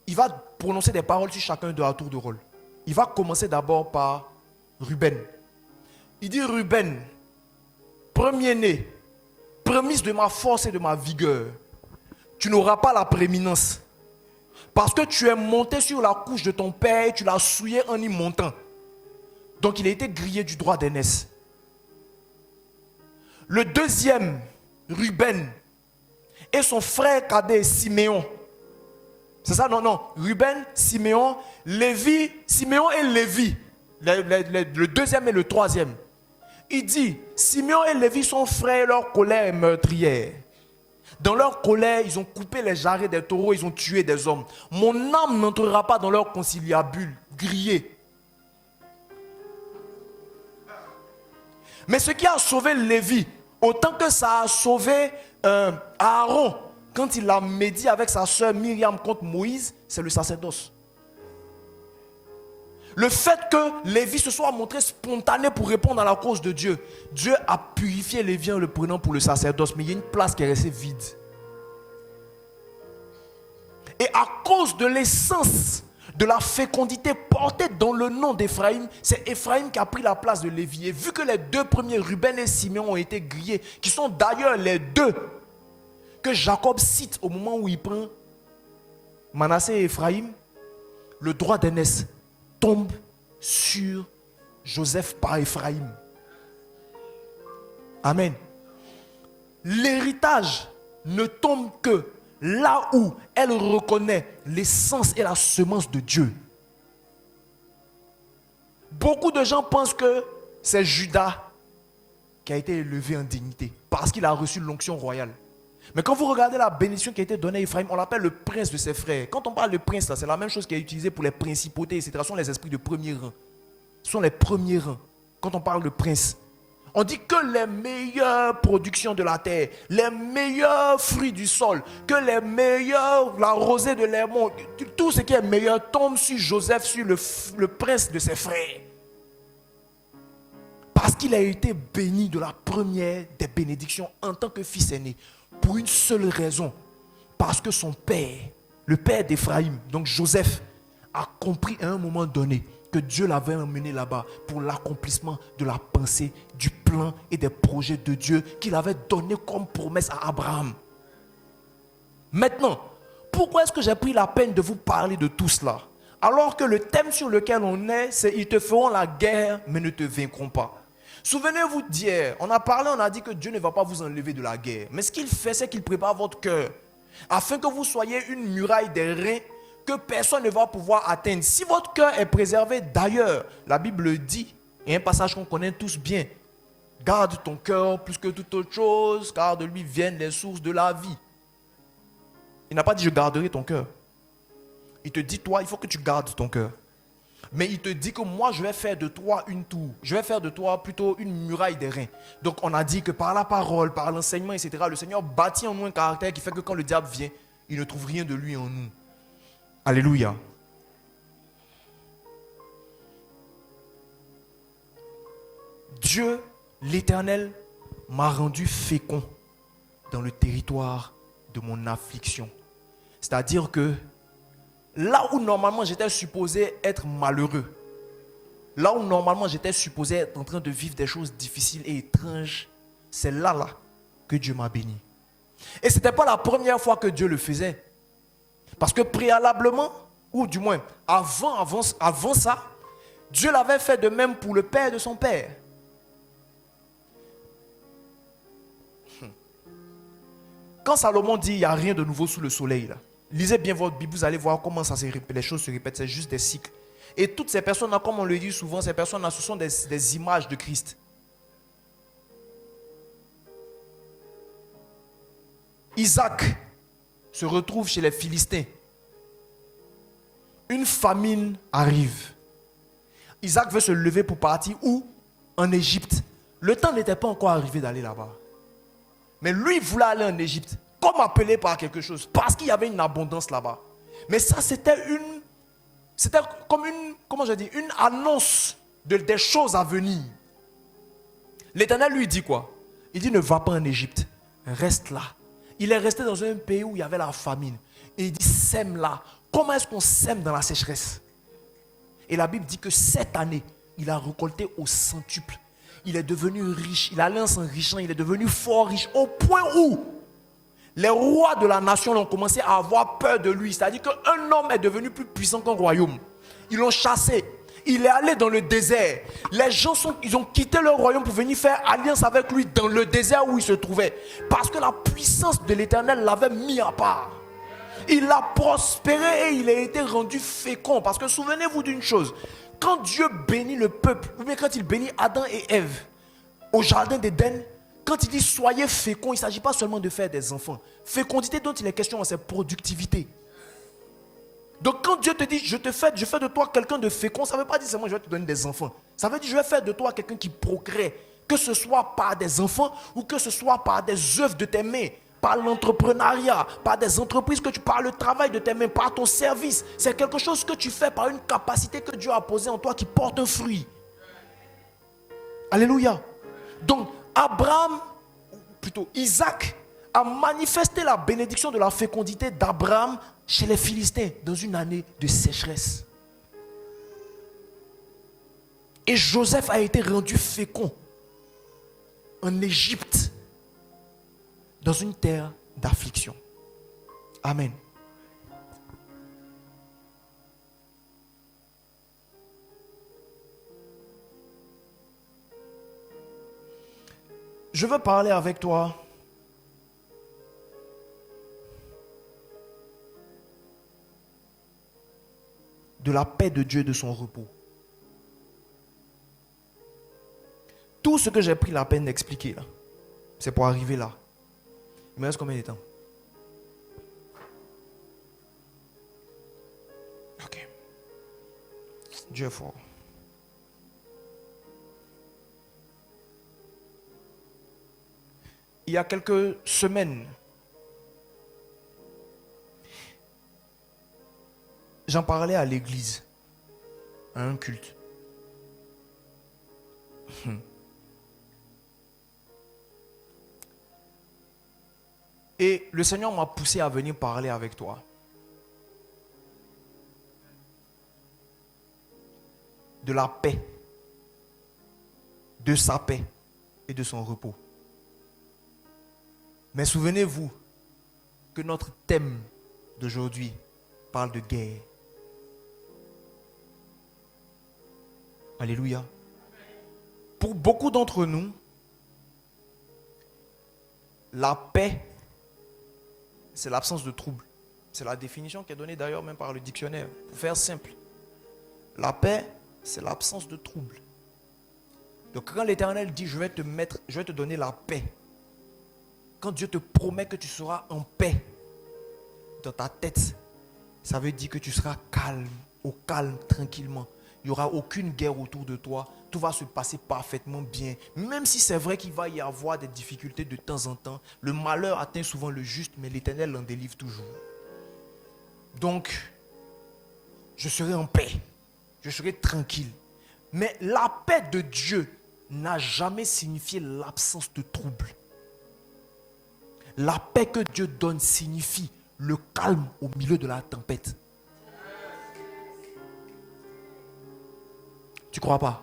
il va prononcer des paroles sur chacun d'eux à tour de rôle. Il va commencer d'abord par Ruben. Il dit: Ruben, premier-né, prémisse de ma force et de ma vigueur, tu n'auras pas la prééminence. Parce que tu es monté sur la couche de ton père et tu l'as souillé en y montant. Donc il a été grillé du droit d'aînesse. Le deuxième, Ruben, et son frère cadet Siméon. C'est ça? Non. Ruben, Siméon, Lévi, Siméon et Lévi. Le deuxième et le troisième. Il dit: Siméon et Lévi sont frères et leur colère est meurtrière. Dans leur colère, ils ont coupé les jarrets des taureaux, ils ont tué des hommes. Mon âme n'entrera pas dans leur conciliabule, grillé. Mais ce qui a sauvé Lévi, autant que ça a sauvé Aaron, quand il a médit avec sa soeur Myriam contre Moïse, c'est le sacerdoce. Le fait que Lévi se soit montré spontané pour répondre à la cause de Dieu, Dieu a purifié Lévi en le prenant pour le sacerdoce, mais il y a une place qui est restée vide. Et à cause de l'essence de la fécondité portée dans le nom d'Éphraïm, c'est Éphraïm qui a pris la place de Lévi. Et vu que les deux premiers, Ruben et Siméon, ont été grillés, qui sont d'ailleurs les deux que Jacob cite au moment où il prend Manassé et Éphraïm, le droit d'aînesse tombe sur Joseph par Éphraïm. Amen. L'héritage ne tombe que là où elle reconnaît l'essence et la semence de Dieu. Beaucoup de gens pensent que c'est Judas qui a été élevé en dignité parce qu'il a reçu l'onction royale. Mais quand vous regardez la bénédiction qui a été donnée à Éphraïm, on l'appelle le prince de ses frères. Quand on parle de prince, c'est la même chose qui est utilisée pour les principautés, etc. Ce sont les esprits de premier rang. Ce sont les premiers rangs. Quand on parle de prince, on dit que les meilleures productions de la terre, les meilleurs fruits du sol, que les meilleurs, la rosée de l'Hermon, tout ce qui est meilleur tombe sur Joseph, sur le prince de ses frères. Parce qu'il a été béni de la première des bénédictions en tant que fils aîné. Pour une seule raison, parce que son père, le père d'Éphraïm, donc Joseph, a compris à un moment donné que Dieu l'avait emmené là-bas pour l'accomplissement de la pensée, du plan et des projets de Dieu qu'il avait donné comme promesse à Abraham. Maintenant, pourquoi est-ce que j'ai pris la peine de vous parler de tout cela? Alors que le thème sur lequel on est, c'est « Ils te feront la guerre, mais ne te vaincront pas ». Souvenez-vous d'hier, on a dit que Dieu ne va pas vous enlever de la guerre. Mais ce qu'il fait, c'est qu'il prépare votre cœur, afin que vous soyez une muraille des reins que personne ne va pouvoir atteindre. Si votre cœur est préservé, d'ailleurs, la Bible dit, et un passage qu'on connaît tous bien, « Garde ton cœur plus que toute autre chose, car de lui viennent les sources de la vie. » Il n'a pas dit « Je garderai ton cœur ». Il te dit, toi, il faut que tu gardes ton cœur. Mais il te dit que moi, je vais faire de toi une tour. Je vais faire de toi plutôt une muraille des reins. Donc, on a dit que par la parole, par l'enseignement, etc., le Seigneur bâtit en nous un caractère qui fait que quand le diable vient, il ne trouve rien de lui en nous. Alléluia. Dieu, l'Éternel, m'a rendu fécond dans le territoire de mon affliction. C'est-à-dire que là où normalement j'étais supposé être malheureux, là où normalement j'étais supposé être en train de vivre des choses difficiles et étranges, c'est là que Dieu m'a béni. Et ce n'était pas la première fois que Dieu le faisait. Parce que préalablement, ou du moins avant ça, Dieu l'avait fait de même pour le père de son père. Quand Salomon dit il n'y a rien de nouveau sous le soleil, là, lisez bien votre Bible, vous allez voir comment ça se répète, les choses se répètent, c'est juste des cycles. Et toutes ces personnes-là, comme on le dit souvent, ces personnes-là, ce sont des images de Christ. Isaac se retrouve chez les Philistins. Une famine arrive. Isaac veut se lever pour partir où? En Égypte. Le temps n'était pas encore arrivé d'aller là-bas. Mais lui voulait aller en Égypte, comme appelé par quelque chose, parce qu'il y avait une abondance là-bas. Mais ça, c'était comme une annonce des choses à venir. L'Éternel lui dit quoi? Il dit ne va pas en Égypte, reste là. Il est resté dans un pays où il y avait la famine. Et il dit sème là. Comment est-ce qu'on sème dans la sécheresse? Et la Bible dit que cette année, il a récolté au centuple. Il est devenu riche, il allait en s'enrichant, il est devenu fort riche, au point où les rois de la nation ont commencé à avoir peur de lui. C'est-à-dire qu'un homme est devenu plus puissant qu'un royaume. Ils l'ont chassé, il est allé dans le désert. Les gens ils ont quitté leur royaume pour venir faire alliance avec lui dans le désert où il se trouvait. Parce que la puissance de l'Éternel l'avait mis à part. Il a prospéré et il a été rendu fécond. Parce que souvenez-vous d'une chose, quand Dieu bénit le peuple, ou bien quand il bénit Adam et Ève au jardin d'Éden, quand il dit soyez féconds, il ne s'agit pas seulement de faire des enfants. Fécondité dont il est question, c'est productivité. Donc quand Dieu te dit je fais de toi quelqu'un de fécond, ça ne veut pas dire seulement je vais te donner des enfants. Ça veut dire je vais faire de toi quelqu'un qui procrée, que ce soit par des enfants ou que ce soit par des œuvres de tes mains, par l'entrepreneuriat, par des entreprises que tu par le travail de tes mains, par ton service. C'est quelque chose que tu fais par une capacité que Dieu a posée en toi qui porte un fruit. Alléluia. Donc Isaac a manifesté la bénédiction de la fécondité d'Abraham chez les Philistins dans une année de sécheresse. Et Joseph a été rendu fécond en Égypte, dans une terre d'affliction. Amen. Je veux parler avec toi de la paix de Dieu et de son repos. Tout ce que j'ai pris la peine d'expliquer là, c'est pour arriver là. Il me reste combien de temps? Ok. Dieu est fort. Il y a quelques semaines, j'en parlais à l'église, à un culte. Et le Seigneur m'a poussé à venir parler avec toi. De la paix, de sa paix et de son repos. Mais souvenez-vous, que notre thème d'aujourd'hui parle de guerre. Alléluia. Pour beaucoup d'entre nous, la paix, c'est l'absence de trouble. C'est la définition qui est donnée d'ailleurs même par le dictionnaire. Pour faire simple, la paix, c'est l'absence de trouble. Donc quand l'Éternel dit, je vais te donner la paix, quand Dieu te promet que tu seras en paix dans ta tête, ça veut dire que tu seras calme, au calme, tranquillement. Il n'y aura aucune guerre autour de toi. Tout va se passer parfaitement bien. Même si c'est vrai qu'il va y avoir des difficultés de temps en temps, le malheur atteint souvent le juste, mais l'Éternel l'en délivre toujours. Donc, je serai en paix. Je serai tranquille. Mais la paix de Dieu n'a jamais signifié l'absence de trouble. La paix que Dieu donne signifie le calme au milieu de la tempête. Tu ne crois pas?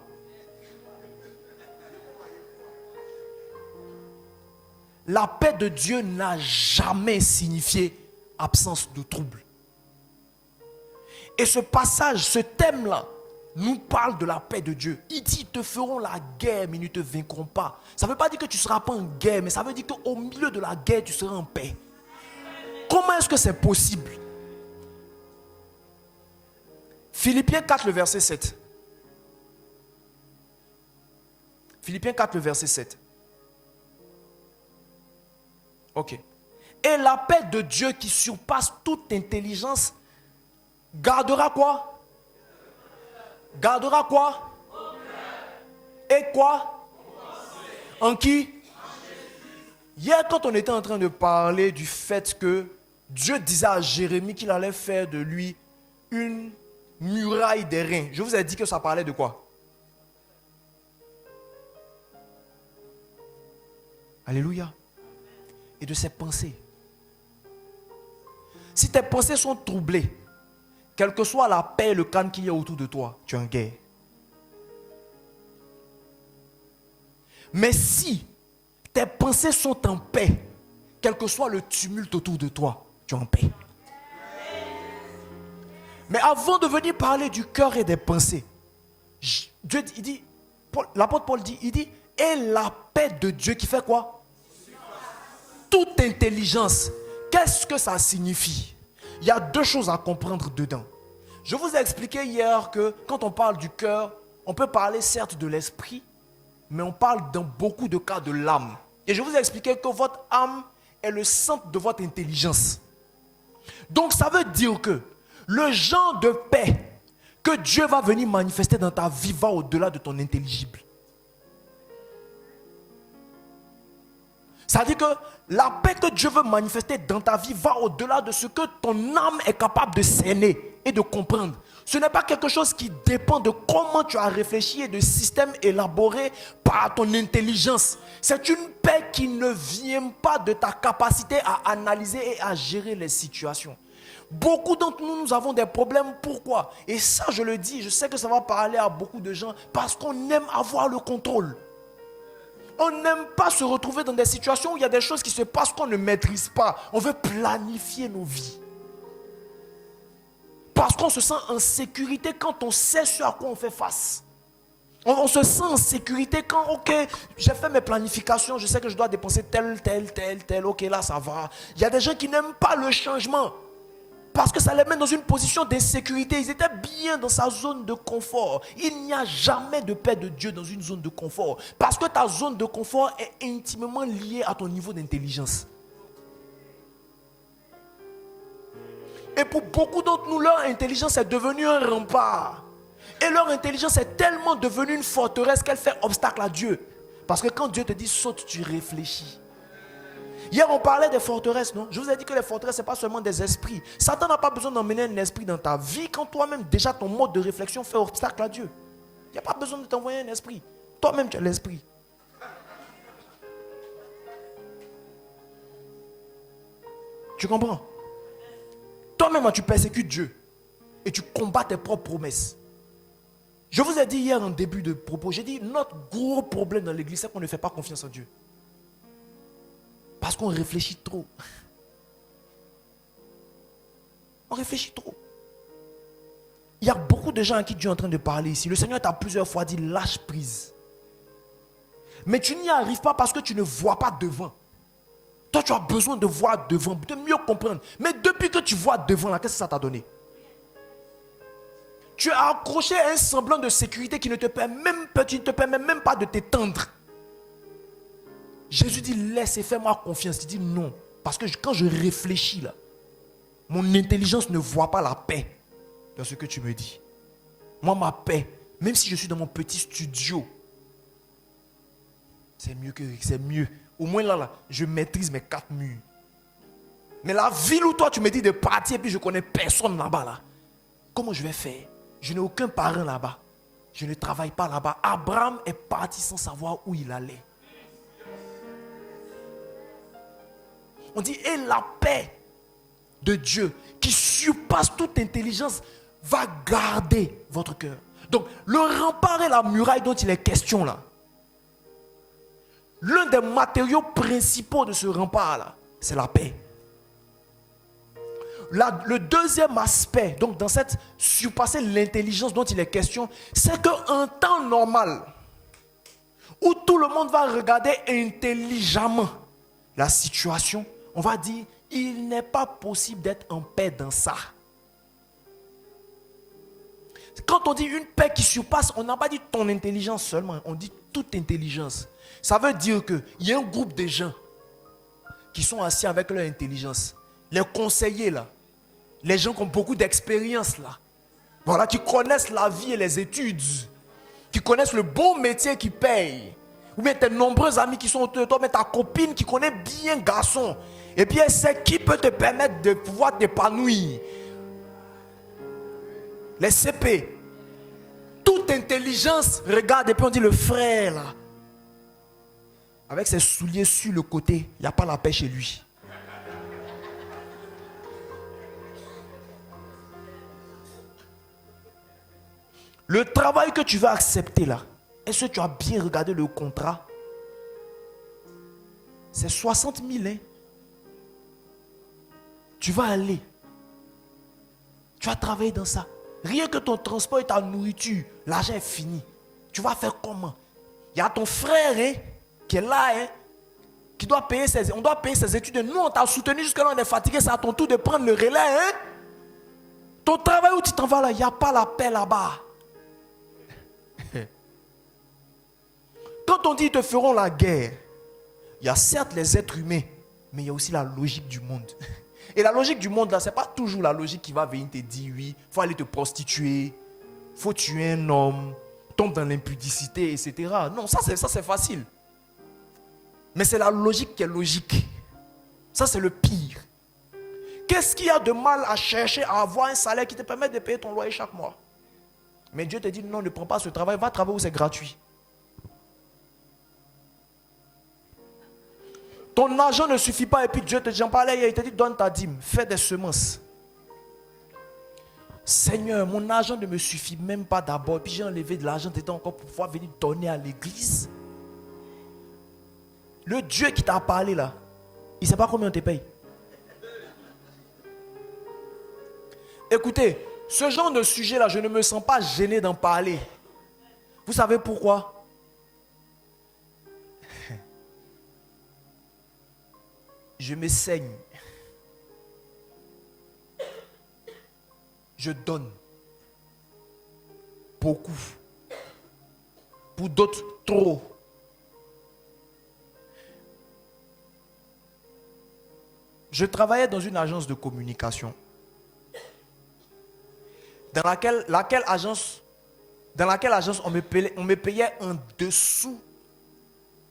La paix de Dieu n'a jamais signifié absence de trouble. Et ce passage, ce thème-là, nous parle de la paix de Dieu. Il dit, ils te feront la guerre, mais ils ne te vaincront pas. Ça ne veut pas dire que tu ne seras pas en guerre, mais ça veut dire qu'au milieu de la guerre, tu seras en paix. Comment est-ce que c'est possible? Philippiens 4, le verset 7. Philippiens 4, le verset 7. Ok. Et la paix de Dieu qui surpasse toute intelligence gardera quoi? Gardera quoi? Et quoi? En qui? Hier, quand on était en train de parler du fait que Dieu disait à Jérémie qu'il allait faire de lui une muraille des reins, je vous ai dit que ça parlait de quoi? Alléluia. Et de ses pensées. Si tes pensées sont troublées, quelle que soit la paix et le calme qu'il y a autour de toi, tu es en guerre. Mais si tes pensées sont en paix, quel que soit le tumulte autour de toi, tu es en paix. Mais avant de venir parler du cœur et des pensées, Dieu, il dit, l'apôtre Paul dit, et la paix de Dieu qui fait quoi? Toute intelligence. Qu'est-ce que ça signifie? Il y a deux choses à comprendre dedans. Je vous ai expliqué hier que quand on parle du cœur, on peut parler certes de l'esprit, mais on parle dans beaucoup de cas de l'âme. Et je vous ai expliqué que votre âme est le centre de votre intelligence. Donc ça veut dire que le genre de paix que Dieu va venir manifester dans ta vie va au-delà de ton intelligible. Ça veut dire que la paix que Dieu veut manifester dans ta vie va au-delà de ce que ton âme est capable de cerner et de comprendre. Ce n'est pas quelque chose qui dépend de comment tu as réfléchi et de systèmes élaborés par ton intelligence. C'est une paix qui ne vient pas de ta capacité à analyser et à gérer les situations. Beaucoup d'entre nous, nous avons des problèmes. Pourquoi? Et ça, je le dis, je sais que ça va parler à beaucoup de gens parce qu'on aime avoir le contrôle. On n'aime pas se retrouver dans des situations où il y a des choses qui se passent qu'on ne maîtrise pas. On veut planifier nos vies. Parce qu'on se sent en sécurité quand on sait ce à quoi on fait face. On se sent en sécurité quand, ok, j'ai fait mes planifications, je sais que je dois dépenser tel, ok, là ça va. Il y a des gens qui n'aiment pas le changement. Parce que ça les met dans une position d'insécurité. Ils étaient bien dans sa zone de confort. Il n'y a jamais de paix de Dieu dans une zone de confort. Parce que ta zone de confort est intimement liée à ton niveau d'intelligence. Et pour beaucoup d'entre nous, leur intelligence est devenue un rempart. Et leur intelligence est tellement devenue une forteresse qu'elle fait obstacle à Dieu. Parce que quand Dieu te dit saute, tu réfléchis. Hier, on parlait des forteresses, non? Je vous ai dit que les forteresses, ce n'est pas seulement des esprits. Satan n'a pas besoin d'emmener un esprit dans ta vie quand toi-même, déjà, ton mode de réflexion fait obstacle à Dieu. Il n'y a pas besoin de t'envoyer un esprit. Toi-même, tu as l'esprit. Tu comprends? Toi-même, tu persécutes Dieu. Et tu combats tes propres promesses. Je vous ai dit hier en début de propos, j'ai dit, notre gros problème dans l'église, c'est qu'on ne fait pas confiance en Dieu. Parce qu'on réfléchit trop. On réfléchit trop. Il y a beaucoup de gens à qui Dieu est en train de parler ici. Le Seigneur t'a plusieurs fois dit lâche prise. Mais tu n'y arrives pas parce que tu ne vois pas devant. Toi, tu as besoin de voir devant, de mieux comprendre. Mais depuis que tu vois devant, là, qu'est-ce que ça t'a donné? Tu as accroché à un semblant de sécurité qui ne te permet même pas de t'étendre. Jésus dit laisse et fais-moi confiance. Il dit non. Parce que quand je réfléchis là, mon intelligence ne voit pas la paix dans ce que tu me dis. Moi, ma paix, même si je suis dans mon petit studio, c'est mieux. Au moins là, je maîtrise mes 4 murs. Mais la ville où toi tu me dis de partir et puis je connais personne là-bas là. Comment je vais faire? Je n'ai aucun parent là-bas. Je ne travaille pas là-bas. Abraham est parti sans savoir où il allait. On dit, et la paix de Dieu qui surpasse toute intelligence va garder votre cœur. Donc, le rempart et la muraille dont il est question là, l'un des matériaux principaux de ce rempart là, c'est la paix. Le deuxième aspect, donc dans cette surpasser l'intelligence dont il est question, c'est qu'un temps normal, où tout le monde va regarder intelligemment la situation, on va dire, il n'est pas possible d'être en paix dans ça. Quand on dit une paix qui surpasse, on n'a pas dit ton intelligence seulement, on dit toute intelligence. Ça veut dire qu'il y a un groupe de gens qui sont assis avec leur intelligence. Les conseillers là, les gens qui ont beaucoup d'expérience là, voilà, qui connaissent la vie et les études, qui connaissent le bon métier qui paye. Ou bien tes nombreux amis qui sont autour de toi, mais ta copine qui connaît bien garçon. Et puis elle sait qui peut te permettre de pouvoir t'épanouir. Les CP. Toute intelligence, regarde et puis on dit le frère là. Avec ses souliers sur le côté, il n'y a pas la paix chez lui. Le travail que tu vas accepter là, est-ce que tu as bien regardé le contrat? C'est 60 000. Hein? Tu vas aller. Tu vas travailler dans ça. Rien que ton transport et ta nourriture, l'argent est fini. Tu vas faire comment? Il y a ton frère hein, qui est là, hein, qui doit payer on doit payer ses études. Nous, on t'a soutenu jusque là, on est fatigué. C'est à ton tour de prendre le relais. Hein? Ton travail où tu t'en vas là, il n'y a pas la paix là-bas. Quand on dit ils te feront la guerre, il y a certes les êtres humains, mais il y a aussi la logique du monde. Et la logique du monde là, ce n'est pas toujours la logique qui va venir te dire oui, il faut aller te prostituer, il faut tuer un homme, tombe dans l'impudicité, etc. Non, ça c'est facile. Mais c'est la logique qui est logique. Ça c'est le pire. Qu'est-ce qu'il y a de mal à chercher à avoir un salaire qui te permet de payer ton loyer chaque mois? Mais Dieu te dit non, ne prends pas ce travail, va travailler où c'est gratuit. Ton argent ne suffit pas et puis Dieu te dit, j'en parlais, il te dit donne ta dîme, fais des semences. Seigneur, mon argent ne me suffit même pas d'abord. Et puis j'ai enlevé de l'argent dedans encore pour pouvoir venir donner à l'église. Le Dieu qui t'a parlé là, il ne sait pas combien on te paye. Écoutez, ce genre de sujet là, je ne me sens pas gêné d'en parler. Vous savez pourquoi? Je me saigne. Je donne. Beaucoup. Pour d'autres, trop. Je travaillais dans une agence de communication. Dans laquelle agence on me payait en dessous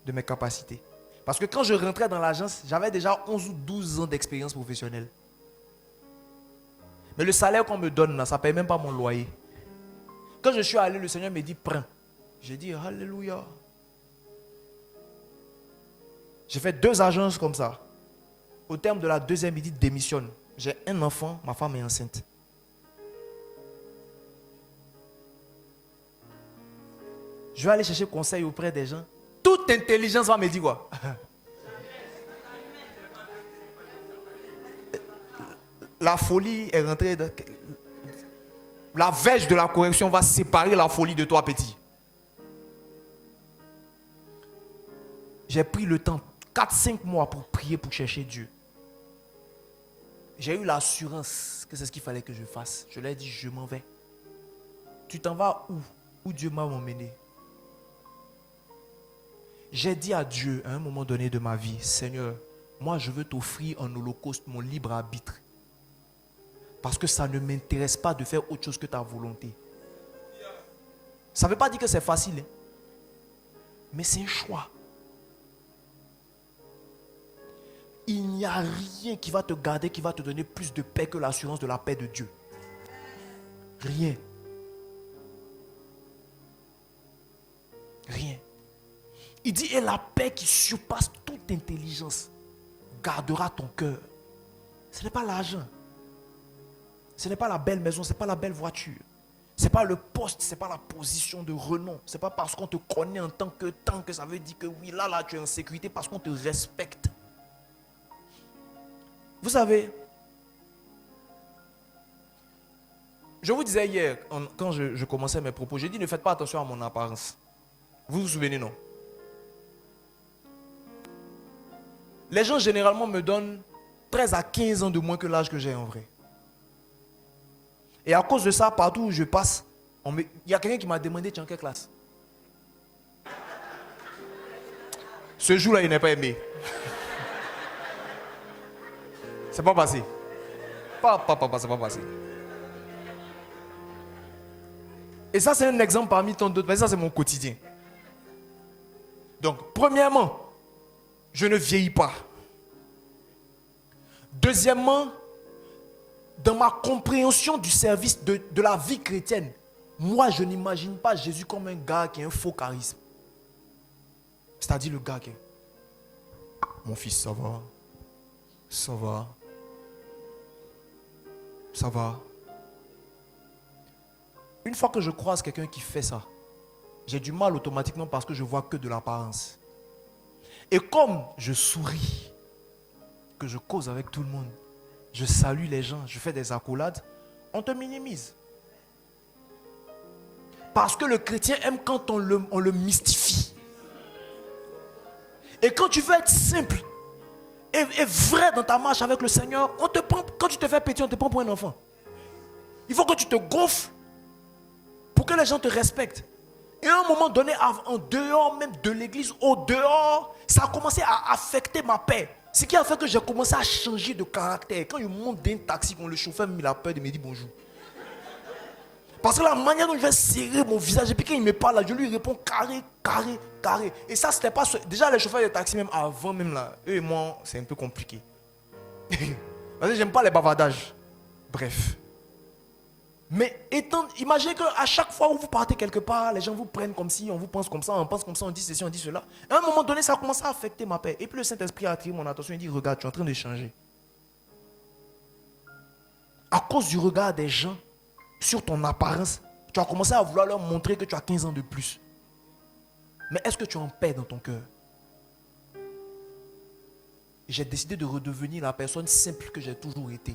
de mes capacités. Parce que quand je rentrais dans l'agence, j'avais déjà 11 ou 12 ans d'expérience professionnelle. Mais le salaire qu'on me donne, là, ça ne paye même pas mon loyer. Quand je suis allé, le Seigneur me dit, prends. J'ai dit, alléluia. J'ai fait 2 agences comme ça. Au terme de la 2e, il dit, démissionne. J'ai un enfant, ma femme est enceinte. Je vais aller chercher conseil auprès des gens. Toute intelligence va me dire quoi? la folie est rentrée dans... La verge de la correction va séparer la folie de toi, petit. J'ai pris le temps, 4-5 mois pour prier, pour chercher Dieu. J'ai eu l'assurance que c'est ce qu'il fallait que je fasse. Je lui ai dit, je m'en vais. Tu t'en vas où? Où Dieu m'a emmené. J'ai dit à Dieu, à un moment donné de ma vie, Seigneur, moi je veux t'offrir en holocauste mon libre arbitre. Parce que ça ne m'intéresse pas de faire autre chose que ta volonté. Ça ne veut pas dire que c'est facile. Hein? Mais c'est un choix. Il n'y a rien qui va te garder, qui va te donner plus de paix que l'assurance de la paix de Dieu. Rien. Rien. Il dit, et la paix qui surpasse toute intelligence gardera ton cœur. Ce n'est pas l'argent. Ce n'est pas la belle maison, ce n'est pas la belle voiture. Ce n'est pas le poste, ce n'est pas la position de renom. Ce n'est pas parce qu'on te connaît en tant que ça veut dire que oui, là, tu es en sécurité parce qu'on te respecte. Vous savez, je vous disais hier, quand je commençais mes propos, j'ai dit ne faites pas attention à mon apparence. Vous vous souvenez, non? Les gens généralement me donnent 13 à 15 ans de moins que l'âge que j'ai en vrai. Et à cause de ça, partout où je passe, il y a quelqu'un qui m'a demandé, tu es en quelle classe? Ce jour-là, il n'est pas aimé. C'est pas passé. C'est pas passé. Et ça, c'est un exemple parmi tant d'autres. Mais ça, c'est mon quotidien. Donc, premièrement, je ne vieillis pas. Deuxièmement, dans ma compréhension du service de la vie chrétienne, moi, je n'imagine pas Jésus comme un gars qui a un faux charisme. C'est-à-dire le gars qui est... Mon fils, ça va? Ça va? Ça va? Une fois que je croise quelqu'un qui fait ça, j'ai du mal automatiquement parce que je vois que de l'apparence. Et comme je souris, que je cause avec tout le monde, je salue les gens, je fais des accolades, on te minimise. Parce que le chrétien aime quand on le mystifie. Et quand tu veux être simple et vrai dans ta marche avec le Seigneur, on te prend, quand tu te fais petit, on te prend pour un enfant. Il faut que tu te gonfles pour que les gens te respectent. Et à un moment donné, en dehors même de l'église, au dehors, ça a commencé à affecter ma paix. Ce qui a fait que j'ai commencé à changer de caractère. Quand je monte d'un taxi, quand le chauffeur me la peur de me dire bonjour. Parce que la manière dont je vais serrer mon visage, et puis quand il me parle, là, je lui réponds carré, carré, carré. Et ça, c'était pas... Déjà, les chauffeurs de taxi, même avant, même là, eux et moi, c'est un peu compliqué. Parce que j'aime pas les bavardages. Bref. Mais imaginez qu'à chaque fois où vous partez quelque part, les gens vous prennent comme si, on vous pense comme ça, on pense comme ça, on dit ceci, on dit cela. À un moment donné, ça a commencé à affecter ma paix. Et puis le Saint-Esprit a attiré mon attention et dit, regarde, tu es en train de changer. À cause du regard des gens sur ton apparence, tu as commencé à vouloir leur montrer que tu as 15 ans de plus. Mais est-ce que tu es en paix dans ton cœur? J'ai décidé de redevenir la personne simple que j'ai toujours été.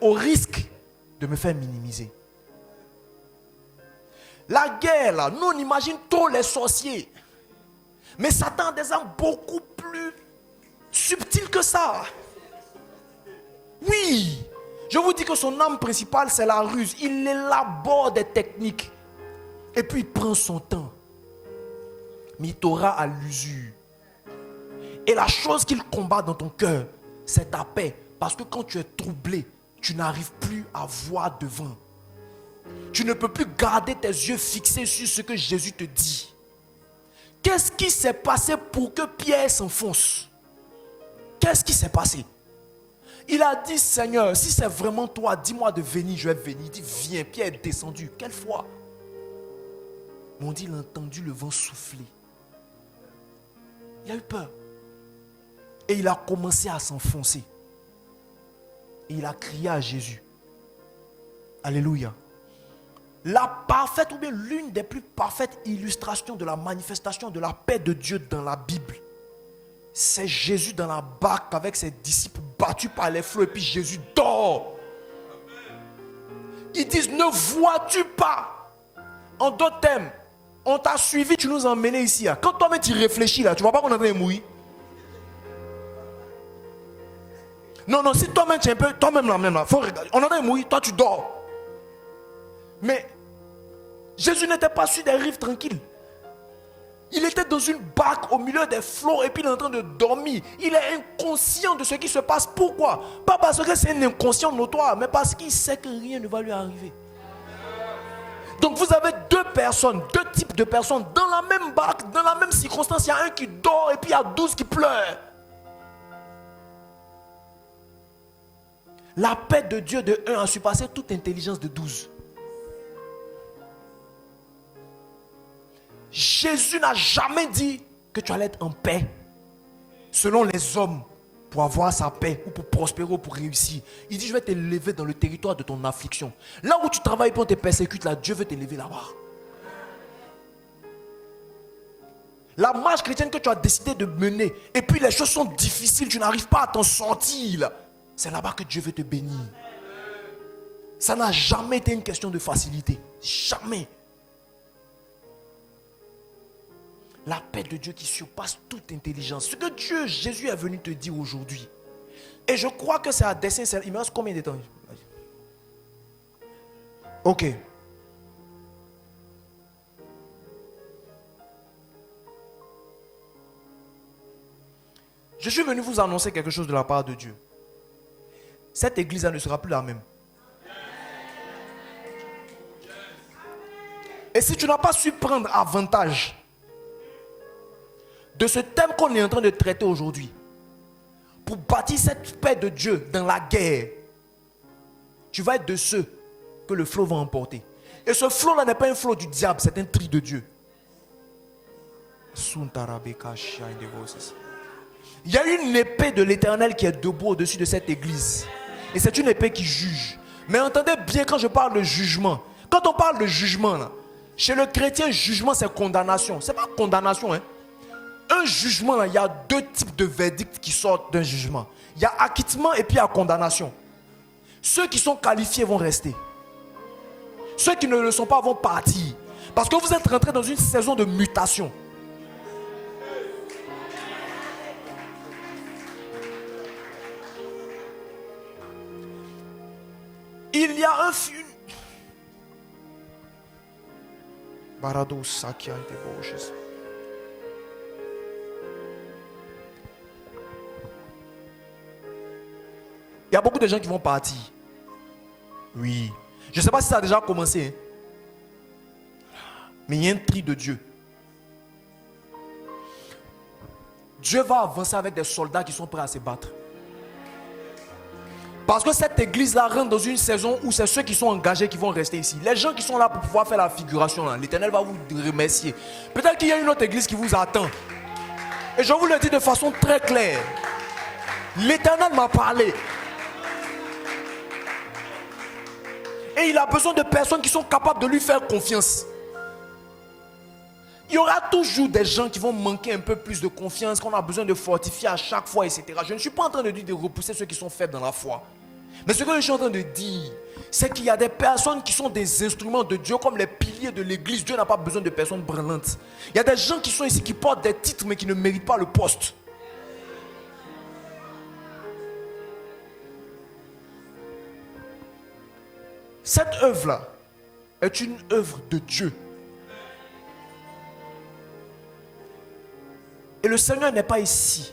Au risque de me faire minimiser. La guerre, là, nous on imagine trop les sorciers. Mais Satan a des armes beaucoup plus subtiles que ça. Oui, je vous dis que son arme principale, c'est la ruse. Il élabore des techniques. Et puis il prend son temps. Mais il t'aura à l'usure. Et la chose qu'il combat dans ton cœur, c'est ta paix. Parce que quand tu es troublé, tu n'arrives plus à voir devant. Tu ne peux plus garder tes yeux fixés sur ce que Jésus te dit. Qu'est-ce qui s'est passé pour que Pierre s'enfonce? Qu'est-ce qui s'est passé? Il a dit, Seigneur, si c'est vraiment toi, dis-moi de venir, je vais venir. Il dit, viens. Pierre est descendu. Quelle foi? Mais on dit, il a entendu le vent souffler. Il a eu peur. Et il a commencé à s'enfoncer. Et il a crié à Jésus. Alléluia. La parfaite, ou bien l'une des plus parfaites illustrations de la manifestation de la paix de Dieu dans la Bible, C'est Jésus dans la barque avec ses disciples battus par les flots et puis Jésus dort. Ils disent, ne vois-tu pas? En d'autres termes, on t'a suivi, tu nous as emmenés ici. Quand toi-même tu réfléchis là, tu vois pas qu'on est en train de mourir? Non, si toi-même tu es un peu, toi-même là, faut regarder. On est en train de mourir, toi tu dors. Mais Jésus n'était pas sur des rives tranquilles. Il était dans une barque au milieu des flots et puis il est en train de dormir. Il est inconscient de ce qui se passe. Pourquoi? Pas parce que c'est un inconscient notoire, mais parce qu'il sait que rien ne va lui arriver. Donc vous avez deux personnes, deux types de personnes dans la même barque, dans la même circonstance. Il y a un qui dort et puis il y a 12 qui pleurent. La paix de Dieu de 1 a surpassé toute intelligence de 12. Jésus n'a jamais dit que tu allais être en paix selon les hommes pour avoir sa paix ou pour prospérer ou pour réussir. Il dit, je vais t'élever dans le territoire de ton affliction. Là où tu travailles pour te persécuter, là, Dieu veut t'élever là-bas. La marche chrétienne que tu as décidé de mener, et puis les choses sont difficiles, tu n'arrives pas à t'en sortir. C'est là-bas que Dieu veut te bénir. Ça n'a jamais été une question de facilité. Jamais. La paix de Dieu qui surpasse toute intelligence. Ce que Jésus est venu te dire aujourd'hui. Et je crois que c'est à dessein. Il me reste combien de temps? Ok. Je suis venu vous annoncer quelque chose de la part de Dieu. Cette église-là ne sera plus la même. Et si tu n'as pas su prendre avantage de ce thème qu'on est en train de traiter aujourd'hui, pour bâtir cette paix de Dieu dans la guerre, tu vas être de ceux que le flot va emporter. Et ce flot-là n'est pas un flot du diable, c'est un tri de Dieu. Il y a une épée de l'Éternel qui est debout au-dessus de cette église. Et c'est une épée qui juge. Mais entendez bien quand je parle de jugement. Quand on parle de jugement, là, chez le chrétien, jugement c'est condamnation. C'est pas condamnation, hein. Un jugement, là, il y a deux types de verdicts qui sortent d'un jugement. Il y a acquittement et puis il y a condamnation. Ceux qui sont qualifiés vont rester. Ceux qui ne le sont pas vont partir. Parce que vous êtes rentrés dans une saison de mutation. Il y a un film. Barado Sakia et Boches. Il y a beaucoup de gens qui vont partir. Oui. Je ne sais pas si ça a déjà commencé. Hein. Mais il y a un tri de Dieu. Dieu va avancer avec des soldats qui sont prêts à se battre. Parce que cette église-là rentre dans une saison où c'est ceux qui sont engagés qui vont rester ici. Les gens qui sont là pour pouvoir faire la figuration, là, l'Éternel va vous remercier. Peut-être qu'il y a une autre église qui vous attend. Et je vous le dis de façon très claire. L'Éternel m'a parlé. Et il a besoin de personnes qui sont capables de lui faire confiance. Il y aura toujours des gens qui vont manquer un peu plus de confiance, qu'on a besoin de fortifier à chaque fois, etc. Je ne suis pas en train de dire de repousser ceux qui sont faibles dans la foi. Mais ce que je suis en train de dire, c'est qu'il y a des personnes qui sont des instruments de Dieu, comme les piliers de l'église. Dieu n'a pas besoin de personnes branlantes. Il y a des gens qui sont ici, qui portent des titres, mais qui ne méritent pas le poste. Cette œuvre-là est une œuvre de Dieu. Et le Seigneur n'est pas ici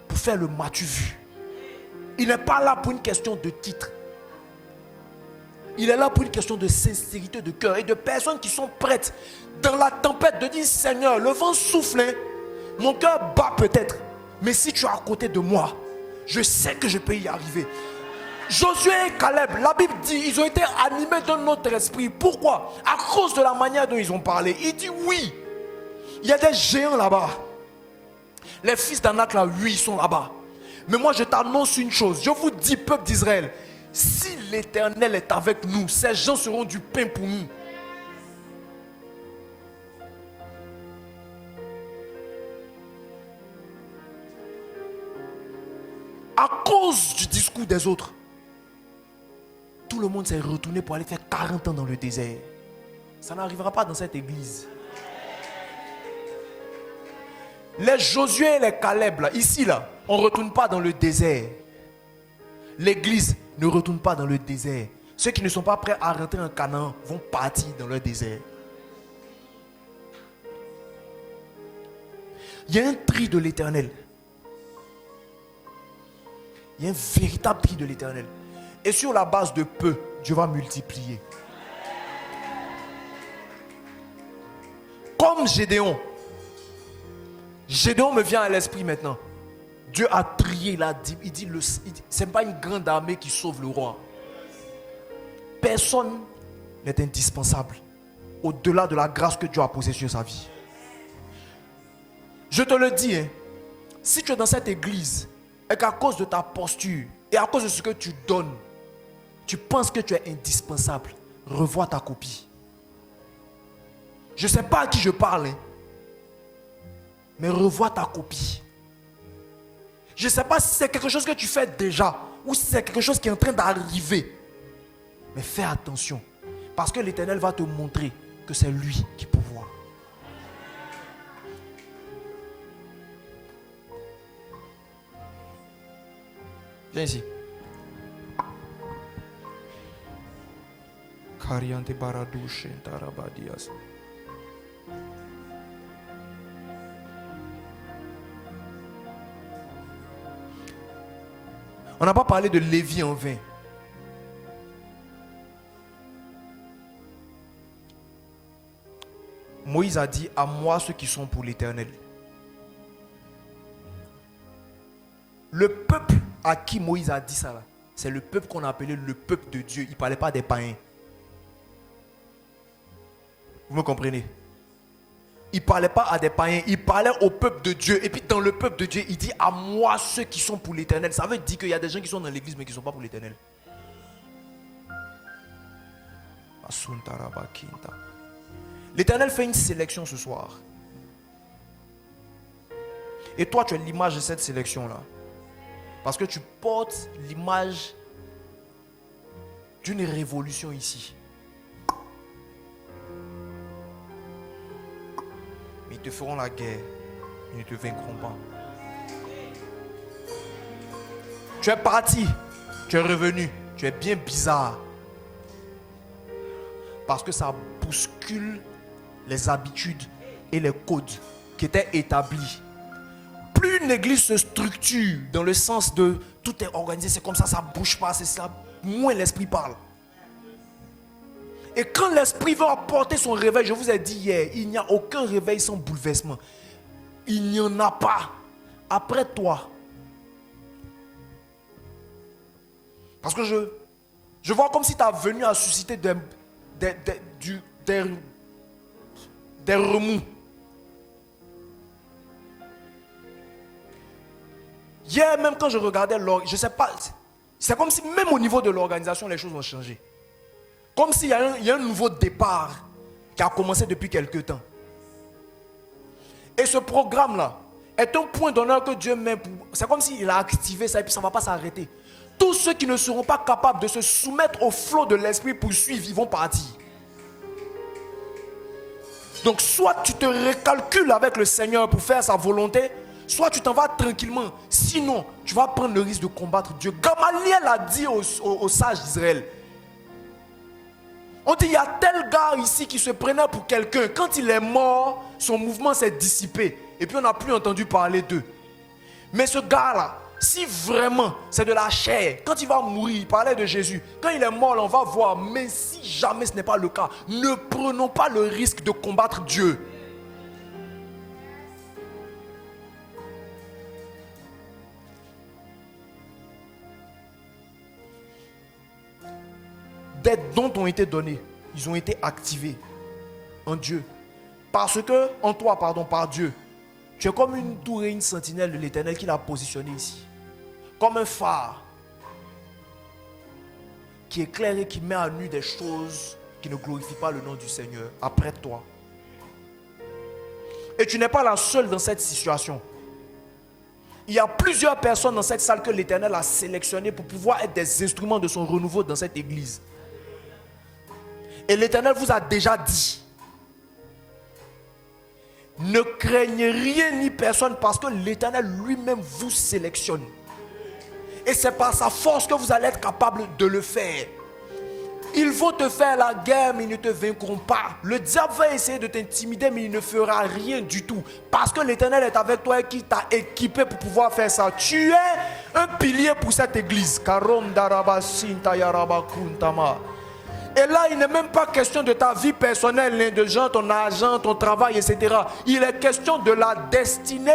pour faire le m'as-tu vu. Il n'est pas là pour une question de titre. Il est là pour une question de sincérité de cœur et de personnes qui sont prêtes dans la tempête de dire, Seigneur, le vent souffle, hein, mon cœur bat peut-être, mais si tu es à côté de moi, je sais que je peux y arriver. Josué et Caleb, la Bible dit, ils ont été animés d'un autre esprit. Pourquoi? À cause de la manière dont ils ont parlé. Il dit oui, il y a des géants là-bas. Les fils d'Anak là, oui, ils sont là-bas. Mais moi je t'annonce une chose. Je vous dis, peuple d'Israël, si l'Éternel est avec nous, ces gens seront du pain pour nous. À cause du discours des autres, tout le monde s'est retourné pour aller faire 40 ans dans le désert. Ça n'arrivera pas dans cette église. Les Josué et les Caleb, là, ici, là, on ne retourne pas dans le désert. L'église ne retourne pas dans le désert. Ceux qui ne sont pas prêts à rentrer en Canaan vont partir dans le désert. Il y a un tri de l'Éternel. Il y a un véritable prix de l'Éternel. Et sur la base de peu, Dieu va multiplier. Comme Gédéon. Gédéon me vient à l'esprit maintenant. Dieu a trié, il dit ce n'est pas une grande armée qui sauve le roi. Personne n'est indispensable au-delà de la grâce que Dieu a posée sur sa vie. Je te le dis, hein, si tu es dans cette église et qu'à cause de ta posture et à cause de ce que tu donnes, tu penses que tu es indispensable, revois ta copie. Je ne sais pas à qui je parle, hein, mais revois ta copie. Je ne sais pas si c'est quelque chose que tu fais déjà ou si c'est quelque chose qui est en train d'arriver. Mais fais attention, parce que l'Éternel va te montrer que c'est lui qui pourvoit. Viens ici. On n'a pas parlé de Lévi en vain. Moïse a dit, à moi ceux qui sont pour l'Éternel. Le peuple à qui Moïse a dit ça, c'est le peuple qu'on appelait le peuple de Dieu. Il ne parlait pas des païens. Vous me comprenez? Il ne parlait pas à des païens, il parlait au peuple de Dieu. Et puis dans le peuple de Dieu, il dit à moi ceux qui sont pour l'Éternel. Ça veut dire qu'il y a des gens qui sont dans l'église mais qui ne sont pas pour l'Éternel. L'Éternel fait une sélection ce soir. Et toi, tu es l'image de cette sélection-là. Parce que tu portes l'image d'une révolution ici. Mais ils te feront la guerre. Ils ne te vaincront pas. Tu es parti. Tu es revenu. Tu es bien bizarre. Parce que ça bouscule les habitudes et les codes qui étaient établis. Plus une église se structure dans le sens de tout est organisé, c'est comme ça ne bouge pas, c'est ça, moins l'esprit parle. Et quand l'esprit va apporter son réveil, je vous ai dit hier, il n'y a aucun réveil sans bouleversement. Il n'y en a pas. Après toi. Parce que je vois comme si tu as venu à susciter des remous. Hier, même quand je regardais, je ne sais pas, c'est comme si même au niveau de l'organisation, les choses ont changé. Comme s'il y a un nouveau départ qui a commencé depuis quelque temps. Et ce programme-là est un point d'honneur que Dieu met pour... C'est comme s'il a activé ça et puis ça ne va pas s'arrêter. Tous ceux qui ne seront pas capables de se soumettre au flot de l'esprit pour suivre, ils vont partir. Donc soit tu te recalcules avec le Seigneur pour faire sa volonté, soit tu t'en vas tranquillement. Sinon, tu vas prendre le risque de combattre Dieu. Gamaliel a dit aux sages d'Israël. On dit, il y a tel gars ici qui se prenait pour quelqu'un. Quand il est mort, son mouvement s'est dissipé. Et puis on n'a plus entendu parler d'eux. Mais ce gars-là, si vraiment c'est de la chair, quand il va mourir, il parlait de Jésus. Quand il est mort, on va voir. Mais si jamais ce n'est pas le cas, ne prenons pas le risque de combattre Dieu. Des dons ont été donnés, ils ont été activés en Dieu. Parce que, en toi, par Dieu, tu es comme une tour et une sentinelle de l'Éternel qu'il a positionné ici. Comme un phare qui éclaire et qui met à nu des choses qui ne glorifient pas le nom du Seigneur après toi. Et tu n'es pas la seule dans cette situation. Il y a plusieurs personnes dans cette salle que l'Éternel a sélectionnées pour pouvoir être des instruments de son renouveau dans cette église. Et l'Éternel vous a déjà dit, ne craignez rien ni personne parce que l'Éternel lui-même vous sélectionne. Et c'est par sa force que vous allez être capable de le faire. Ils vont te faire la guerre, mais ils ne te vaincront pas. Le diable va essayer de t'intimider, mais il ne fera rien du tout. Parce que l'Éternel est avec toi et qui t'a équipé pour pouvoir faire ça. Tu es un pilier pour cette église. Et là, il n'est même pas question de ta vie personnelle, de gens, ton argent, ton travail, etc. Il est question de la destinée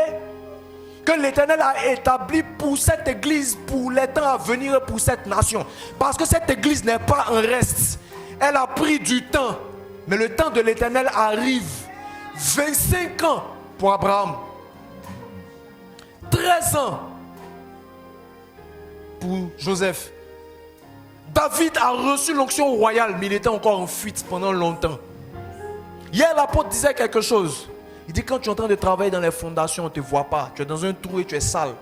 que l'Éternel a établie pour cette église, pour les temps à venir, pour cette nation. Parce que cette église n'est pas un reste. Elle a pris du temps. Mais le temps de l'Éternel arrive. 25 ans pour Abraham. 13 ans pour Joseph. David a reçu l'onction royale, mais il était encore en fuite pendant longtemps. Hier, l'apôtre disait quelque chose. Il dit, quand tu es en train de travailler dans les fondations, on ne te voit pas. Tu es dans un trou et tu es sale.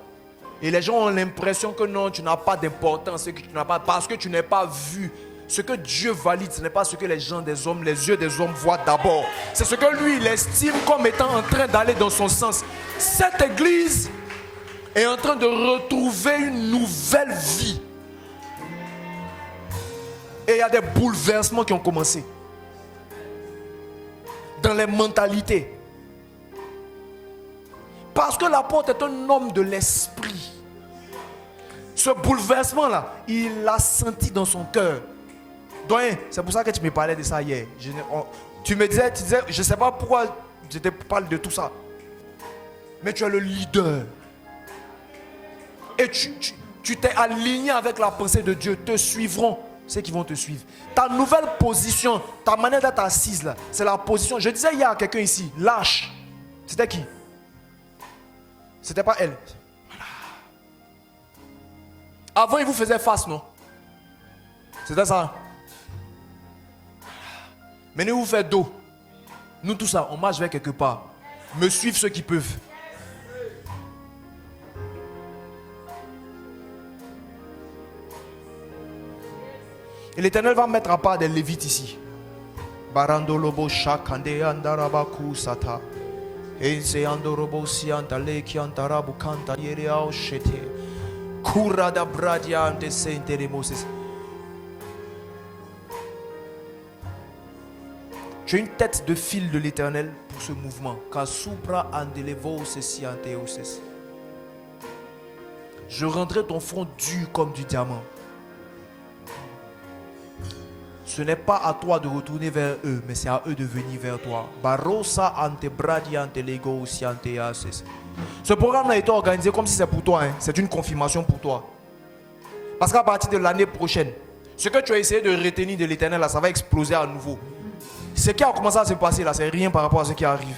Et les gens ont l'impression que non, tu n'as pas d'importance, que tu n'as pas, parce que tu n'es pas vu. Ce que Dieu valide, ce n'est pas ce que les gens des hommes, les yeux des hommes voient d'abord. C'est ce que lui, il estime comme étant en train d'aller dans son sens. Cette église est en train de retrouver une nouvelle vie. Et il y a des bouleversements qui ont commencé dans les mentalités. Parce que l'apôtre est un homme de l'esprit. Ce bouleversement-là, il l'a senti dans son cœur. Donc, c'est pour ça que tu me parlais de ça hier. Tu disais, je ne sais pas pourquoi je te parle de tout ça. Mais tu es le leader. Et tu t'es aligné avec la pensée de Dieu. Te suivront ceux qui vont te suivre. Ta nouvelle position, ta manière d'être assise là, c'est la position. Je disais hier à quelqu'un ici, lâche. C'était qui? C'était pas elle. Voilà. Avant, il vous faisait face, non? C'était ça. Maintenant, vous faites dos. Nous, tout ça, on marche vers quelque part. Me suivent ceux qui peuvent. Et l'Éternel va mettre à part des Lévites ici. Barandolobo shakande andarabaku sata. Ense andorobo siantale ki antarabu kanta yereao shete. Kurada bradia ante sentere Moses. Tu as une tête de fil de l'Éternel pour ce mouvement. Kasupra andelevo sesianteoses. Je rendrai ton front dur comme du diamant. Ce n'est pas à toi de retourner vers eux, mais c'est à eux de venir vers toi. Barossa ante bradi ante lego siante ases. Ce programme a été organisé comme si c'est pour toi. C'est une confirmation pour toi. Parce qu'à partir de l'année prochaine, ce que tu as essayé de retenir de l'Éternel, là, ça va exploser à nouveau. Ce qui a commencé à se passer là, c'est rien par rapport à ce qui arrive.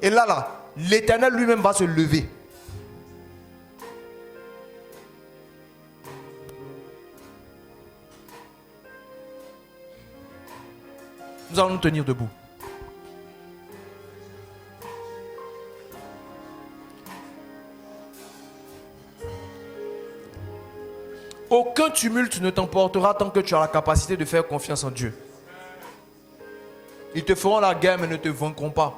Et là, l'Éternel lui-même va se lever. Nous allons nous tenir debout. Aucun tumulte ne t'emportera tant que tu as la capacité de faire confiance en Dieu. Ils te feront la guerre mais ne te vaincront pas.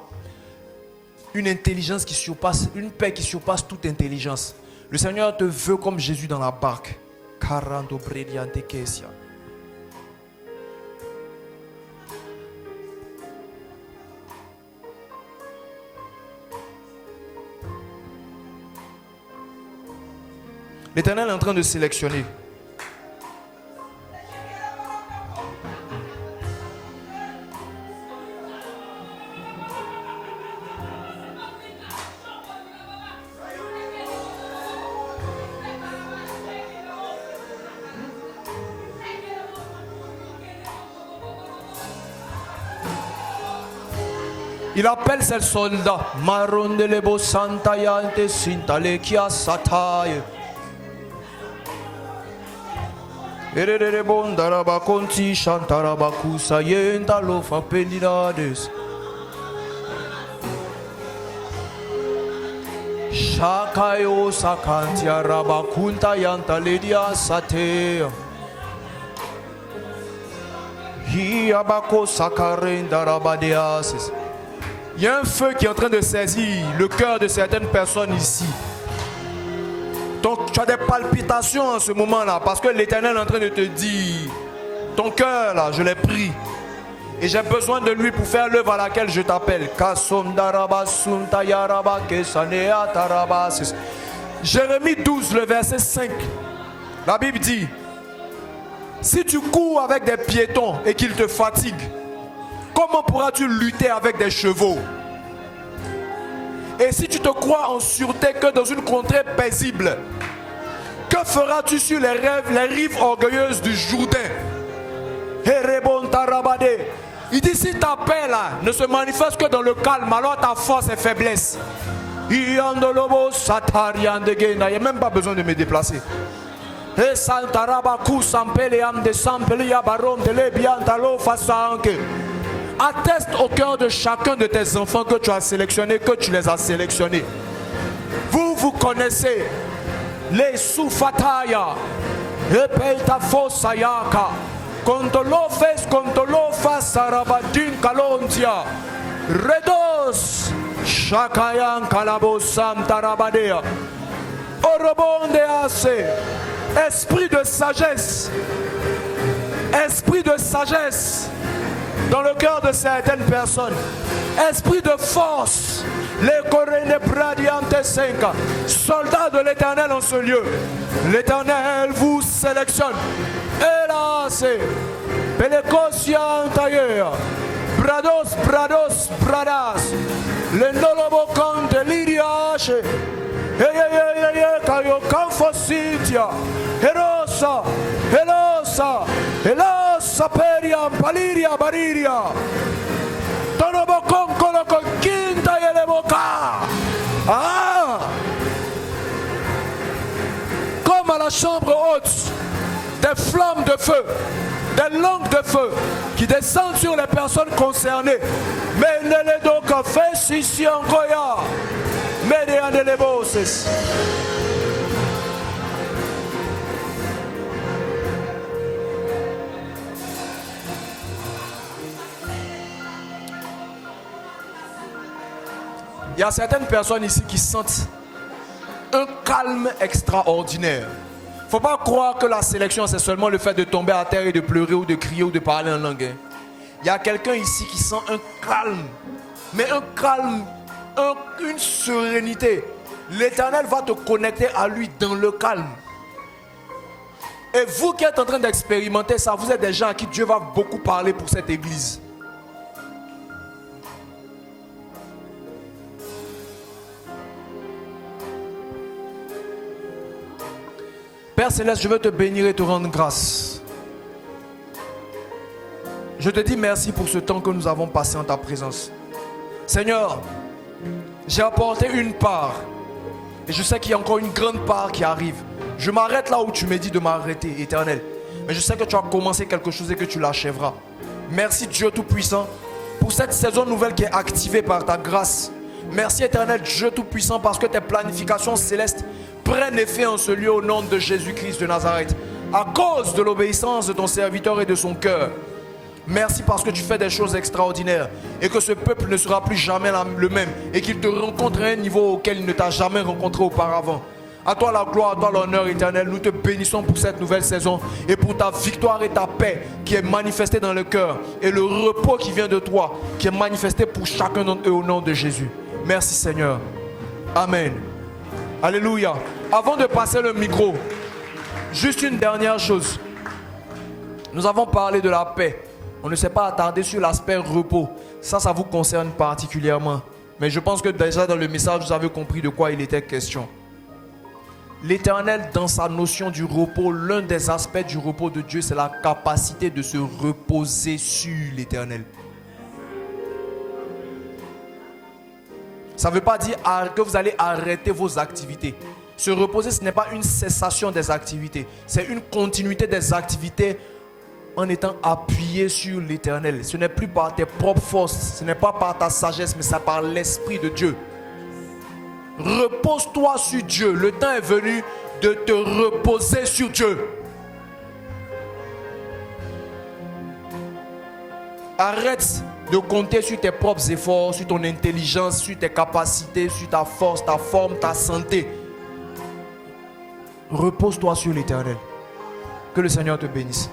Une intelligence qui surpasse, une paix qui surpasse toute intelligence. Le Seigneur te veut comme Jésus dans la barque. L'Éternel est en train de sélectionner. Il appelle ses soldats. Marondelebo santayante sintalekia sataye. Ererebo ndarabakonti shantarabaku sayenta lofa pelidades. Shakayo sakantia rabakunta yanta ledia sate. Hiabako sakarenda rabadeas. Il y a un feu qui est en train de saisir le cœur de certaines personnes ici. Donc tu as des palpitations en ce moment-là parce que l'Éternel est en train de te dire, ton cœur là, je l'ai pris. Et j'ai besoin de lui pour faire l'œuvre à laquelle je t'appelle. Jérémie 12, le verset 5. La Bible dit, si tu cours avec des piétons et qu'ils te fatiguent, comment pourras-tu lutter avec des chevaux? Et si tu te crois en sûreté que dans une contrée paisible, que feras-tu sur les rives orgueilleuses du Jourdain? Il dit, si ta paix là ne se manifeste que dans le calme, alors ta force est faiblesse. Il n'y a même pas besoin de me déplacer. Atteste au cœur de chacun de tes enfants que tu as sélectionnés, que tu les as sélectionnés. Vous connaissez les Soufataya, Epeita Fosayaka, Kontolofa Sarabadin Kalontia, Redos, Shakayan Kalabosam Tarabadea, Orobondease, esprit de sagesse dans le cœur de certaines personnes, esprit de force, les Corene Bradiante 5, soldats de l'Éternel en ce lieu. L'Éternel vous sélectionne. Hélas, Pelekosian tailleur, Brados, Bradas, le Nolobokon de Liriache, Kayo Kanfositia, Erosa, Periam, Paliria, Bariria, Tonobokon Kolokon Kinta Yeleboka. Ah! Comme à la chambre haute, des flammes de feu, des langues de feu qui descendent sur les personnes concernées. Mais ne les donc fait si encore. Mais les bosses. Il y a certaines personnes ici qui sentent un calme extraordinaire. Il ne faut pas croire que la sélection, c'est seulement le fait de tomber à terre et de pleurer ou de crier ou de parler en langue. Il y a quelqu'un ici qui sent un calme. Mais un calme, une sérénité. L'Éternel va te connecter à lui dans le calme. Et vous qui êtes en train d'expérimenter ça, vous êtes des gens à qui Dieu va beaucoup parler pour cette église. Père Céleste, je veux te bénir et te rendre grâce. Je te dis merci pour ce temps que nous avons passé en ta présence. Seigneur, j'ai apporté une part. Et je sais qu'il y a encore une grande part qui arrive. Je m'arrête là où tu m'as dit de m'arrêter, Éternel. Mais je sais que tu as commencé quelque chose et que tu l'achèveras. Merci Dieu Tout-Puissant pour cette saison nouvelle qui est activée par ta grâce. Merci Éternel Dieu Tout-Puissant parce que tes planifications célestes prennent effet en ce lieu au nom de Jésus-Christ de Nazareth. À cause de l'obéissance de ton serviteur et de son cœur. Merci parce que tu fais des choses extraordinaires et que ce peuple ne sera plus jamais le même et qu'il te rencontre à un niveau auquel il ne t'a jamais rencontré auparavant. À toi la gloire, à toi l'honneur éternel. Nous te bénissons pour cette nouvelle saison et pour ta victoire et ta paix qui est manifestée dans le cœur et le repos qui vient de toi qui est manifesté pour chacun d'entre eux au nom de Jésus. Merci Seigneur. Amen. Alléluia. Avant de passer le micro, juste une dernière chose. Nous avons parlé de la paix. On ne s'est pas attardé sur l'aspect repos. Ça vous concerne particulièrement. Mais je pense que déjà dans le message, vous avez compris de quoi il était question. L'Éternel, dans sa notion du repos, l'un des aspects du repos de Dieu, c'est la capacité de se reposer sur l'Éternel. Ça ne veut pas dire que vous allez arrêter vos activités. Se reposer, ce n'est pas une cessation des activités. C'est une continuité des activités en étant appuyé sur l'Éternel. Ce n'est plus par tes propres forces, ce n'est pas par ta sagesse, mais c'est par l'Esprit de Dieu. Repose-toi sur Dieu. Le temps est venu de te reposer sur Dieu. Arrête de compter sur tes propres efforts, sur ton intelligence, sur tes capacités, sur ta force, ta forme, ta santé. Repose-toi sur l'Éternel. Que le Seigneur te bénisse.